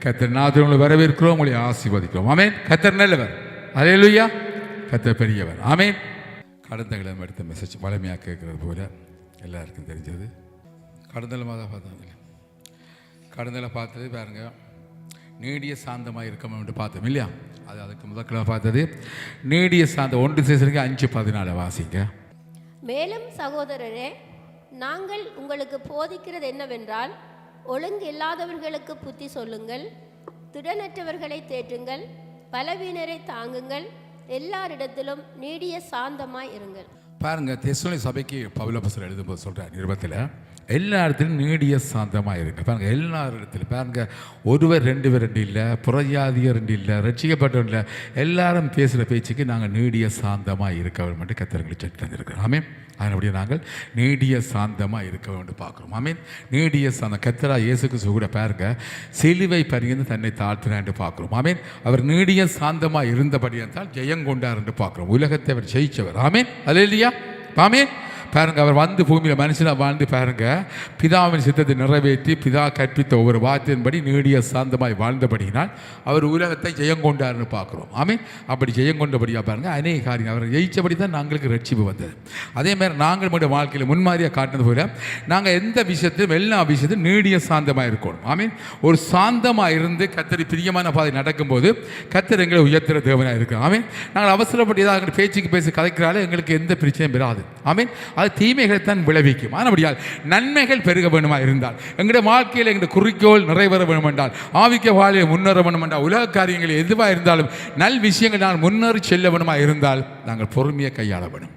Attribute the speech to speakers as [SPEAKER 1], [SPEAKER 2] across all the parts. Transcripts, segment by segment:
[SPEAKER 1] கர்த்தர் நாமத்தில் உங்களை வரவேற்கிறோம், உங்களை ஆசீர்வதிக்கிறோம். ஆமென். கர்த்தர் நல்லவர், அல்லேலூயா. கர்த்தர் பெரியவர். ஆமென். கடந்த கிழமை எடுத்த மெசேஜ் வலிமையாக கேட்குறது போல எல்லாருக்கும் தெரிஞ்சது. கடந்த மாதம் பார்த்தோம், கடந்தல பார்த்தது பாருங்க, நீடிய சாந்தமாக இருக்கணும் என்று பார்த்தோம் இல்லையா? அது அதுக்கு முதல்ல பார்த்தது நீடிய சாந்தம். 1 Thessalonians 5:14 வாசிங்க.
[SPEAKER 2] மேலும் சகோதரரே, நாங்கள் உங்களுக்கு போதிக்கிறது என்னவென்றால், ஒழுங்கு இல்லாதவர்களுக்கு புத்தி சொல்லுங்கள், திடனற்றவர்களை தேற்றுங்கள், பலவீனரை தாங்குங்கள், எல்லாரிடத்திலும் நீடிய சாந்தமாய் இருங்கள்.
[SPEAKER 1] பாருங்க, தெசலோனிக்க சபைக்கு பவுல் அப்போஸ்தலர் எழுதும்போது சொல்றார் நிருபத்தில், எல்லா இடத்துலையும் நீடிய சாந்தமாக இருக்கு. பாருங்க, எல்லா இடத்துலையும் பாருங்க, ஒருவர் 2 பேர் 2 இல்லை, புறஜாதியர் 2 இல்லை, ரட்சிக்கப்பட்டவர்கள் இல்லை, எல்லாரும் பேசுகிற பேச்சுக்கு நாங்கள் நீடிய சாந்தமாக இருக்க வேண்டும் என்று கர்த்தர் சொல்லி தந்திருக்கிறோம். ஆமென். அதனுடைய நாங்கள் நீடிய சாந்தமாக இருக்க வேண்டும் பார்க்குறோம். ஆமென். நீடிய சாந்தம். கர்த்தரா இயேசு கிறிஸ்து கூட பாருங்க, சிலுவை பரியந்து தன்னை தாழ்த்தினார் என்று பார்க்குறோம். ஆமென். அவர் நீடிய சாந்தமாக இருந்தபடியால் ஜெயங்கொண்டார் என்று பார்க்குறோம். உலகத்தை அவர் ஜெயிச்சவர். ஆமென். அல்லேலூயா. ஆமென். பாருங்க, அவர் வந்து பூமியில் மனுஷனாக வாழ்ந்து பாருங்க, பிதாவின் சித்தத்தை நிறைவேற்றி பிதா கற்பித்த ஒவ்வொரு வார்த்தையின்படி நீடிய சாந்தமாய் வாழ்ந்தபடியினால் அவர் உலகத்தை ஜெயங்கொண்டார்னு பார்க்குறோம். ஆமென். அப்படி ஜெயங்கொண்டபடியாக பாருங்க, அநேக காரியம் அவர் ஜெயிச்சபடி தான் நாங்களுக்கு ரட்சிப்பு வந்தது. அதேமாதிரி நாங்கள் நம்முடைய வாழ்க்கையில் முன்மாதிரியாக காட்டினது போல நாங்கள் எந்த விஷயத்திலும் எல்லா விஷயத்திலும் நீடிய சாந்தமாக இருக்கணும். ஆமென். ஒரு சாந்தமாக இருந்து கர்த்தருக்கு பிரியமான பாதை நடக்கும்போது கர்த்தர் எங்களை உயர்த்துகிற தேவனாக இருக்கிறோம். ஆமென். நாங்கள் அவசரப்பட்டு ஏதாவது பேச்சுக்கு பேசி கதைக்கிறாலே எங்களுக்கு எந்த பிரச்சனையும் வராது. ஆமென். அது தீமைகளைத்தான் விளைவிக்கும். ஆனபடியால் நன்மைகள் பெருக வேணுமா இருந்தால், எங்களுடைய வாழ்க்கையில் எங்களுடைய குறிக்கோள் நிறைவேற வேண்டும் என்றால், ஆவிக்க வாழ்க்கையில் முன்னேற வேண்டும் என்றால், உலக காரியங்கள் எதுவாக இருந்தாலும் நல் விஷயங்கள் நான் முன்னேறி செல்ல வேணுமா இருந்தால் நாங்கள் பொறுமையை கையாள வேணும்.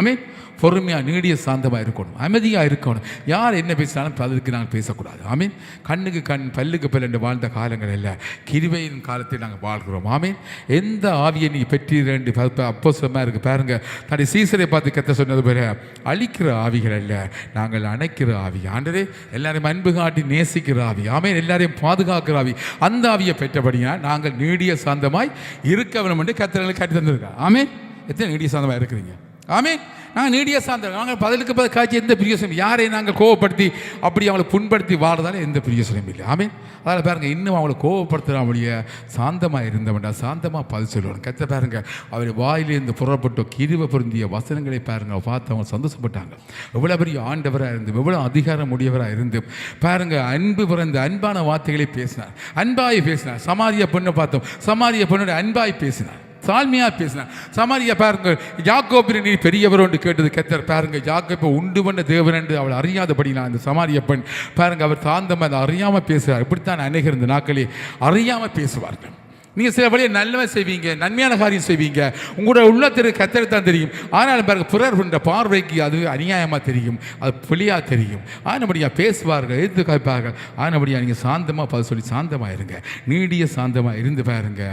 [SPEAKER 1] ஆமென். பொறுமையாக நீடிய சாந்தமாக இருக்கணும், அமைதியாக இருக்கணும். யார் என்ன பேசினாலும் அதற்கு நாங்கள் பேசக்கூடாது. ஆமீன். கண்ணுக்கு கண் பல்லுக்கு பல் என்று வாழ்ந்த காலங்கள் இல்லை, கிருபையின் காலத்தில் நாங்கள் வாழ்கிறோம். ஆமீன். எந்த ஆவியை நீ பெற்றீரென்று அப்போஸ்தலமாக இருக்குது பாருங்க, தன்னுடைய சீசரை பார்த்து கத்த சொன்னது போல, அழிக்கிற ஆவிகள் அல்ல, நாங்கள் அணைக்கிற ஆவி. ஆண்டரே, எல்லாரையும் அன்பு காட்டி நேசிக்கிற ஆவி. ஆமீன். எல்லாரையும் பாதுகாக்கிற ஆவி. அந்த ஆவியை பெற்றபடியாக நாங்கள் நீடிய சாந்தமாய் இருக்க வேண்டும் என்று கத்தர்களுக்கு கட்டி தந்திருக்கோம். ஆமீன். எத்தனை நீடிய சாந்தமாக இருக்கிறீங்க? ஆமீன். நாங்கள் நீடிய சாந்தம். நாங்கள் பதிலுக்கு பதில் காய்ச்சி எந்த பிரியோசனம், யாரை நாங்கள் கோவப்படுத்தி அப்படி அவங்களை புண்படுத்தி வாழதால எந்த பிரியோசனம் இல்லை. ஆமீன். அதில் பாருங்கள், இன்னும் அவங்களை கோவப்படுத்துகிறாவுடைய சாந்தமாக இருந்தவன்டா சாந்தமாக பதில் சொல்லுவாங்க. கத்த பாருங்க, அவர் வாயிலிருந்து புறப்பட்ட கிருபை பொருந்திய வசனங்களை பாருங்க பார்த்து அவங்க சந்தோஷப்பட்டாங்க. எவ்வளோ பெரிய ஆண்டவராக இருந்து, எவ்வளோ அதிகாரம் உடையவராக இருந்து பாருங்க, அன்பு பிறந்த அன்பான வார்த்தைகளை பேசினார், அன்பாய் பேசினார். சமாரிய பொண்ணை பார்த்தோம், சமாரிய பொண்ணோட அன்பாய் பேசினார், தாழ்மையாக பேசினார். சமாரியா பாருங்க, யாக்கோபு நீ பெரியவர் என்று கேட்டது கர்த்தர் பாருங்க, யாக்கோபை உண்டு பண்ண தேவன் என்று அவள் அறியாதபடினா அந்த சமாரிய பெண் பாருங்க, அவர் தாழ்ந்தமாக அதை அறியாமல் பேசுகிறார். இப்படித்தான் அநேகர் இந்த நாட்களே அறியாமல் பேசுவார்கள். நீங்கள் சில வழியை நல்லவை செய்வீங்க, நன்மையான காரியம் செய்வீங்க, உங்களோட உள்ளத்திற்கு கர்த்தருக்கு தான் தெரியும். ஆனாலும் பாருங்க, பிறர் என்ற பார்வைக்கு அது அநியாயமாக தெரியும், அது புலியாக தெரியும். ஆனபடியாக பேசுவார்கள், எதிர்த்து காய்ப்பார்கள். ஆனபடியாக நீங்கள் சாந்தமாக பதில் சொல்லி சாந்தமாக இருங்க, நீடிய சாந்தமாக இருந்து பாருங்க,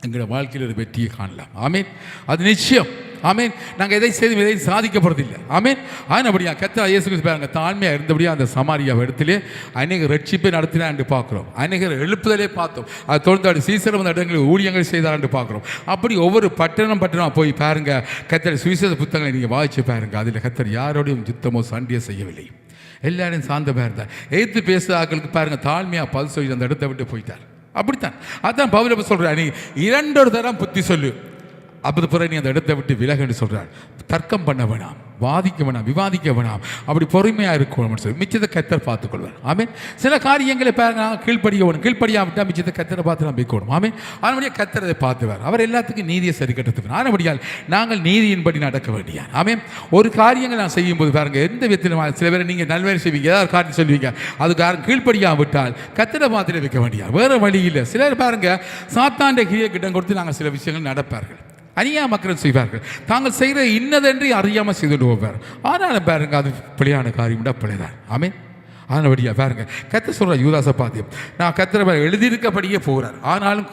[SPEAKER 1] எங்களோட வாழ்க்கையில் ஒரு வெற்றியை காணலாம். ஆமீன். அது நிச்சயம். ஆமீன். நாங்கள் எதை செய்து எதை சாதிக்க போகிறதில்லை. ஆமீன். ஆனபடியாக கர்த்தர் இயேசு கிறிஸ்து பாருங்க, தாழ்மையாக இருந்தபடியாக அந்த சமாரியா இடத்திலே அநேக ரட்சிப்பை நடத்தினா என்று பார்க்குறோம். அநேகர் எழுப்புதலே பார்த்தோம். அது தொடர்ந்து சீசரம் அந்த இடங்களில் ஊழியங்கள் செய்தார் என்று பார்க்குறோம். அப்படி ஒவ்வொரு பட்டணம் போய் பாருங்க, கர்த்தர் சுவிசேஷ புத்தகங்களை நீங்கள் வாசிச்சு பாருங்க, அதில் கர்த்தர் யாரோடையும் யுத்தமோ சண்டையோ செய்யவில்லை, எல்லாரையும் சாந்தமாக இருந்தார். எதிர்த்து பேசுகிறார்களுக்கு பாருங்க, தாழ்மையாக பதில் சொல்லி அந்த இடத்தை விட்டு போயிட்டார். அப்படித்தான். அதான் பவுல் அப்போஸ்தலன் சொல்கிறார், நீ 2 தரம் புத்தி சொல்லு, அப்படி பிறகு நீ அந்த இடத்தை விட்டு விலகுன்னு சொல்கிறார். தர்க்கம் பண்ண வேணாம், வாதிக்க வேணாம், விவாதிக்க வேணாம், அப்படி பொறுமையாக இருக்கணும்னு சொல்லி மிச்சத்தை கர்த்தர் பார்த்துக்கொள்வார். ஆமீன். சில காரியங்களை பாருங்க, கீழ்ப்படியாவிட்டால் மிச்சத்தை கர்த்தரை பார்த்து நாம் வைக்கணும். ஆமீன். அதனுடைய கர்த்தரை பார்த்துவார். அவர் எல்லாத்துக்கும் நீதியை சரி கட்டத்துக்கு. ஆனபடியால் நாங்கள் நீதியின்படி நடக்க வேண்டிய. ஆமீன். ஒரு காரியங்கள் நான் செய்யும்போது பாருங்க, எந்த விதத்திலும் சில பேர் நீங்கள் நல்வேலை செய்வீங்க, ஏதாவது காரியம் சொல்வீங்க, அதுக்கு யாரும் கீழ்ப்படியாவிட்டால் கர்த்தரை பார்த்துட்டு வைக்க வேண்டிய, வேறு வழி இல்லை. சிலர் பாருங்க, சாத்தாண்ட கிரியை கிட்டம் கொடுத்து நாங்கள் சில விஷயங்கள் நடப்பார்கள், அநியாய மக்கள் செய்வார்கள், தாங்கள் செய்கிற இன்னதென்று அறியாமல் செய்துட்டு போவார். ஆனாலும் பாருங்க, அது பிழையான காரியம் பிழைதான். ஆமீன். ஆனபடியா பாருங்க, கர்த்தர் சொல்ற யூதாசை பார்த்து, நான் கர்த்தரை எழுதியிருக்கபடியே போகிறார், ஆனாலும்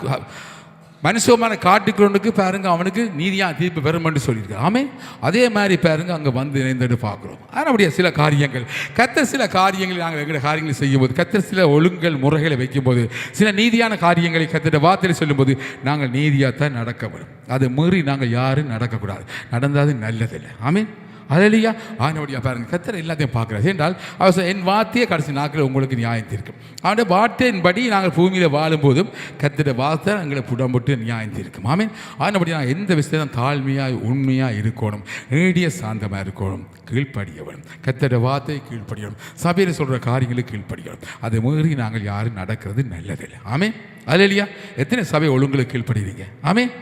[SPEAKER 1] மனுஷமான காட்டுக்கிறவனுக்கு பாருங்க அவனுக்கு நீதியாக தீர்ப்பு பெறும் என்று சொல்லியிருக்காரு. ஆமீன். அதே மாதிரி பாருங்க அங்கே வந்து இணைந்துட்டு பார்க்குறோம். ஆனபடியா சில காரியங்கள் கர்த்தர் சில காரியங்களை நாங்கள் எங்களுடைய காரியங்களை செய்யும்போது, கர்த்தர் சில ஒழுங்குகள் முறைகளை வைக்கும்போது, சில நீதியான காரியங்களை கர்த்தருடைய வார்த்தையில் சொல்லும்போது நாங்கள் நீதியாக தான் நடக்க வேண்டும். அதை மீறி நாங்கள் யாரும் நடக்கக்கூடாது, நடந்தாது நல்லதில்லை. ஆமீன். அல்லேலூயா. ஆனபடியா பாருங்கள் கர்த்தர் எல்லாத்தையும் பார்க்குறாரு என்றால் அவர் என் வார்த்தையை கடைசி நாட்கள் உங்களுக்கு நியாயம் தீர்க்கும். அவனுடைய வார்த்தையின்படி நாங்கள் பூமியில் வாழும்போதும் கர்த்தருடைய வார்த்தை எங்களை புடம்புட்டு நியாயம் தீர்க்கும். ஆமீன். ஆனபடி நாங்கள் எந்த விஷயத்தையும் தாழ்மையாக உண்மையாக இருக்கணும், நீடிய சாந்தமாக இருக்கணும், கீழ்ப்படிய வேணும், கர்த்தருடைய வார்த்தையை கீழ்ப்படியணும், சபையில் சொல்கிற காரியங்களுக்கு கீழ்ப்படியணும். அதை மீறி நாங்கள் யாரும் நடக்கிறது நல்லதில்லை. ஆமீன். அல்லேலூயா. எத்தனை சபை ஒழுங்குகளுக்கு கீழ்ப்படுகிறீங்க? ஆமீன்.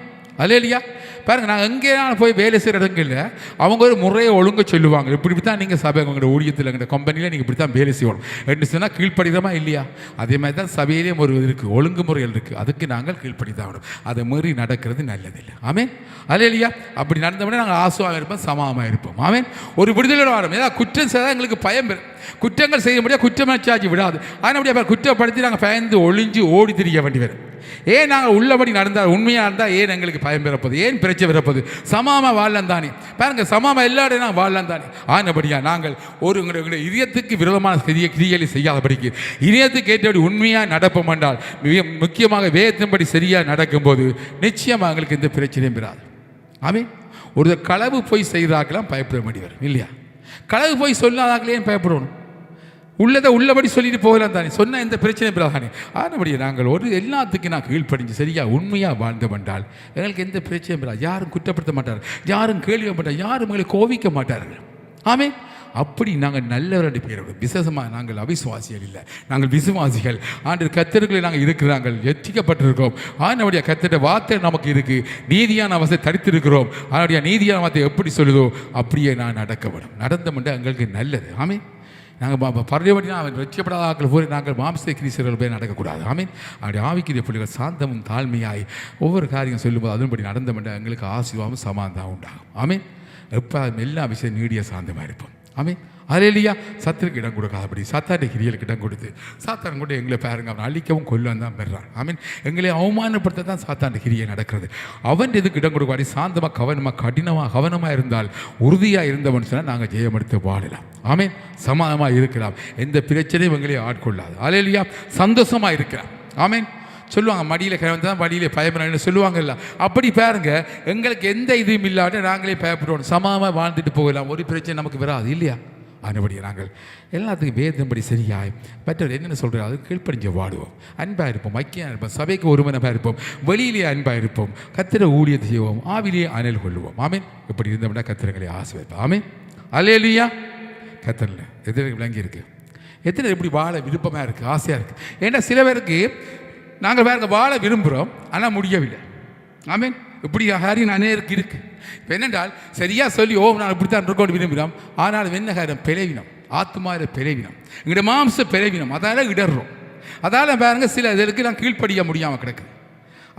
[SPEAKER 1] அல்லேலூயா. பாருங்கள், நாங்கள் எங்கேயான போய் வேலை செய்கிற இடங்களில் அவங்க ஒரு முறையை ஒழுங்க சொல்லுவாங்க. இப்படி தான் நீங்கள் சபை உங்களோட ஊழியத்தில் எங்கள் கம்பெனியில் நீங்கள் இப்படி தான் வேலை செய்யணும் என்று சொன்னால் கீழ்ப்படுகிறோமா இல்லையா? அதே மாதிரி தான் சபையிலேயும் ஒரு இருக்குது, ஒழுங்குமுறைகள் இருக்குது, அதுக்கு நாங்கள் கீழ்ப்படிதான் வேணும். அதை மீறி நடக்கிறது நல்லதில்லை. ஆமீன். அல்லேலூயா. அப்படி நடந்தோம்னா நாங்கள் ஆசுவாக இருப்போம், சமமாக இருப்போம். ஆமீன். ஒரு விடுதலை வரும். ஏதாவது குற்றம் செய்தால் எங்களுக்கு பயம் பெறும். குற்றங்கள் செய்ய முடியாது, குற்றமச்சாச்சு விடாது. அதனால் குற்றப்படுத்தி நாங்கள் பயந்து ஒளிஞ்சு ஓடி திரிய வேண்டி வரும். ஏன் நாங்கள் உள்ளபடி நடந்தால், உண்மையாக இருந்தால் ஏன் எங்களுக்கு பயம் பிறப்பது, ஏன் பிரச்சனை பிறப்பது? சமாமா வாழலாம் தானே. பாருங்கள், சமாமா எல்லா இடம் நாங்கள் வாழலாம் தானே. ஆனபடியா நாங்கள் ஒரு எங்களுடைய இதயத்துக்கு விரோதமான கிரியைகளை செய்யாதபடிக்கு, இதயத்துக்கு ஏற்றபடி உண்மையாக நடப்போம் என்றால், முக்கியமாக வேதத்தின்படி சரியாக நடக்கும்போது நிச்சயமாக எங்களுக்கு எந்த பிரச்சனையும் பெறாது. ஆமீன். ஒரு களவு போய் செய்தாக்கலாம் பயப்பட வேண்டி வரும் இல்லையா? களவு போய் சொல்லாதாங்களே பயப்படணும். உள்ளதை உள்ளபடி சொல்லிட்டு போகலாம் தானே, சொன்னால் எந்த பிரச்சனை தானே. ஆனபடியே நாங்கள் ஒரு எல்லாத்துக்கும் நான் கீழ்ப்படிஞ்சு சரியாக உண்மையாக வாழ்ந்து வந்தால் எங்களுக்கு எந்த பிரச்சனையும் பெறாது. யாரும் குற்றப்படுத்த மாட்டார்கள், யாரும் கேள்வி மாட்டார், யாரும் எங்களை கோவிக்க மாட்டார்கள். ஆமே. அப்படி நாங்கள் நல்லவருடைய பேரோடு விசேஷமாக நாங்கள் அவிசுவாசிகள் இல்லை, நாங்கள் விசுவாசிகள். ஆண்டு கர்த்தர்களை நாங்கள் இருக்கிறாங்கள், எச்சிக்கப்பட்டிருக்கிறோம். ஆனபடியா கர்த்தருடைய வார்த்தை நமக்கு இருக்குது, நீதியான அவசை தடுத்திருக்கிறோம். ஆனபடியா நீதியான வார்த்தை எப்படி சொல்லுதோ அப்படியே நான் நடக்கப்படும். நடந்தமுண்டா எங்களுக்கு நல்லது. ஆமே. நாங்கள் பறையபடினா அவன் வெற்றியப்படாத ஆக்கள் போய் நாங்கள் மாம்ச கிரீசர்கள் போய் நடக்கக்கூடாது. ஆமீன். அப்படி ஆவிக்குரிய பிள்ளைகள் சாந்தமும் தாழ்மையாய் ஒவ்வொரு காரியம் சொல்லும்போது அதன்படி நடந்தமென்றால் எங்களுக்கு ஆசீர்வாதமும் சமாதானம் உண்டாகும். ஆமீன். எப்போ எல்லா விஷயம் நீடிய சாந்தமாக இருப்போம். ஆமீன். அல்லேலூயா. சத்துருக்கு இடம் கொடுக்காதபடி சாத்தானுடைய கிரியலுக்கு இடம் கொடுத்து சாத்தான் கூட எங்களை பாருங்க அவன் அழிக்கவும் கொல்லும் தான் பெறான். ஆமீன். எங்களை அவமானப்படுத்த தான் சாத்தானுடைய கிரியை நடக்கிறது. அவன் எதுக்கு இடம் கொடுக்காடி சாந்தமாக கவனமாக கடினமாக கவனமாக இருந்தால் உறுதியாக இருந்தவன் சொன்னால் நாங்கள் ஜெயமெடுத்து வாழலாம். ஆமீன். சமாதானமாக இருக்கலாம், எந்த பிரச்சனையும் எங்களை ஆட்கொள்ளாது. அல்லேலூயா. சந்தோஷமாக இருக்கலாம். ஆமீன். சொல்லுவாங்க மடியில் கிழந்து தான் வழியில் பயப்படணும்னு சொல்லுவாங்கல்ல, அப்படி பாருங்க எங்களுக்கு எந்த இதுவும் இல்லாட்ட நாங்களே பயப்படுவோம், சமாதானமாக வாழ்ந்துட்டு போகலாம், ஒரு பிரச்சனை நமக்கு வராது இல்லையா? அதுபடியே நாங்கள் எல்லாத்துக்கும் வேதம்படி சரியாய் மற்றவர் என்னென்ன சொல்கிறார் அது கீழ்ப்படிஞ்சு வாடுவோம், அன்பாக இருப்போம், ஐக்கியம் இருப்போம், சபைக்கு ஒருமனமாக இருப்போம், வெளியிலேயே அன்பாக இருப்போம், கத்திர ஊழியத்தை செய்வோம், ஆவிலேயே அனல் கொள்வோம். ஆமீன். இப்படி இருந்தோம்னா கத்திரங்களை ஆசீர்வதிப்போம். ஆமீன். அல்லேலூயா. கத்தரில் எதிர விளங்கி இருக்கு, எத்தனை எப்படி வாழ விருப்பமாக இருக்குது, ஆசையாக இருக்குது. ஏன்னா சில பேருக்கு நாங்கள் வேறு வாழ விரும்புகிறோம் ஆனால் முடியவில்லை. ஆமீன். இப்படி காரியம் அநேருக்கு இருக்குது. இப்போ என்னென்றால் சரியாக சொல்லி நான் இப்படி தான் இருக்கோம் விரும்புகிறோம், ஆனால் என்ன காரியம் பிளவினம், ஆத்மாவில் பிளவினம், எங்களுடைய மாம்ச பிளவினம், அதால் இடர்றோம். அதால் பாருங்க சில இதற்கு நான் கீழ்ப்படிய முடியாமல் கிடக்குது.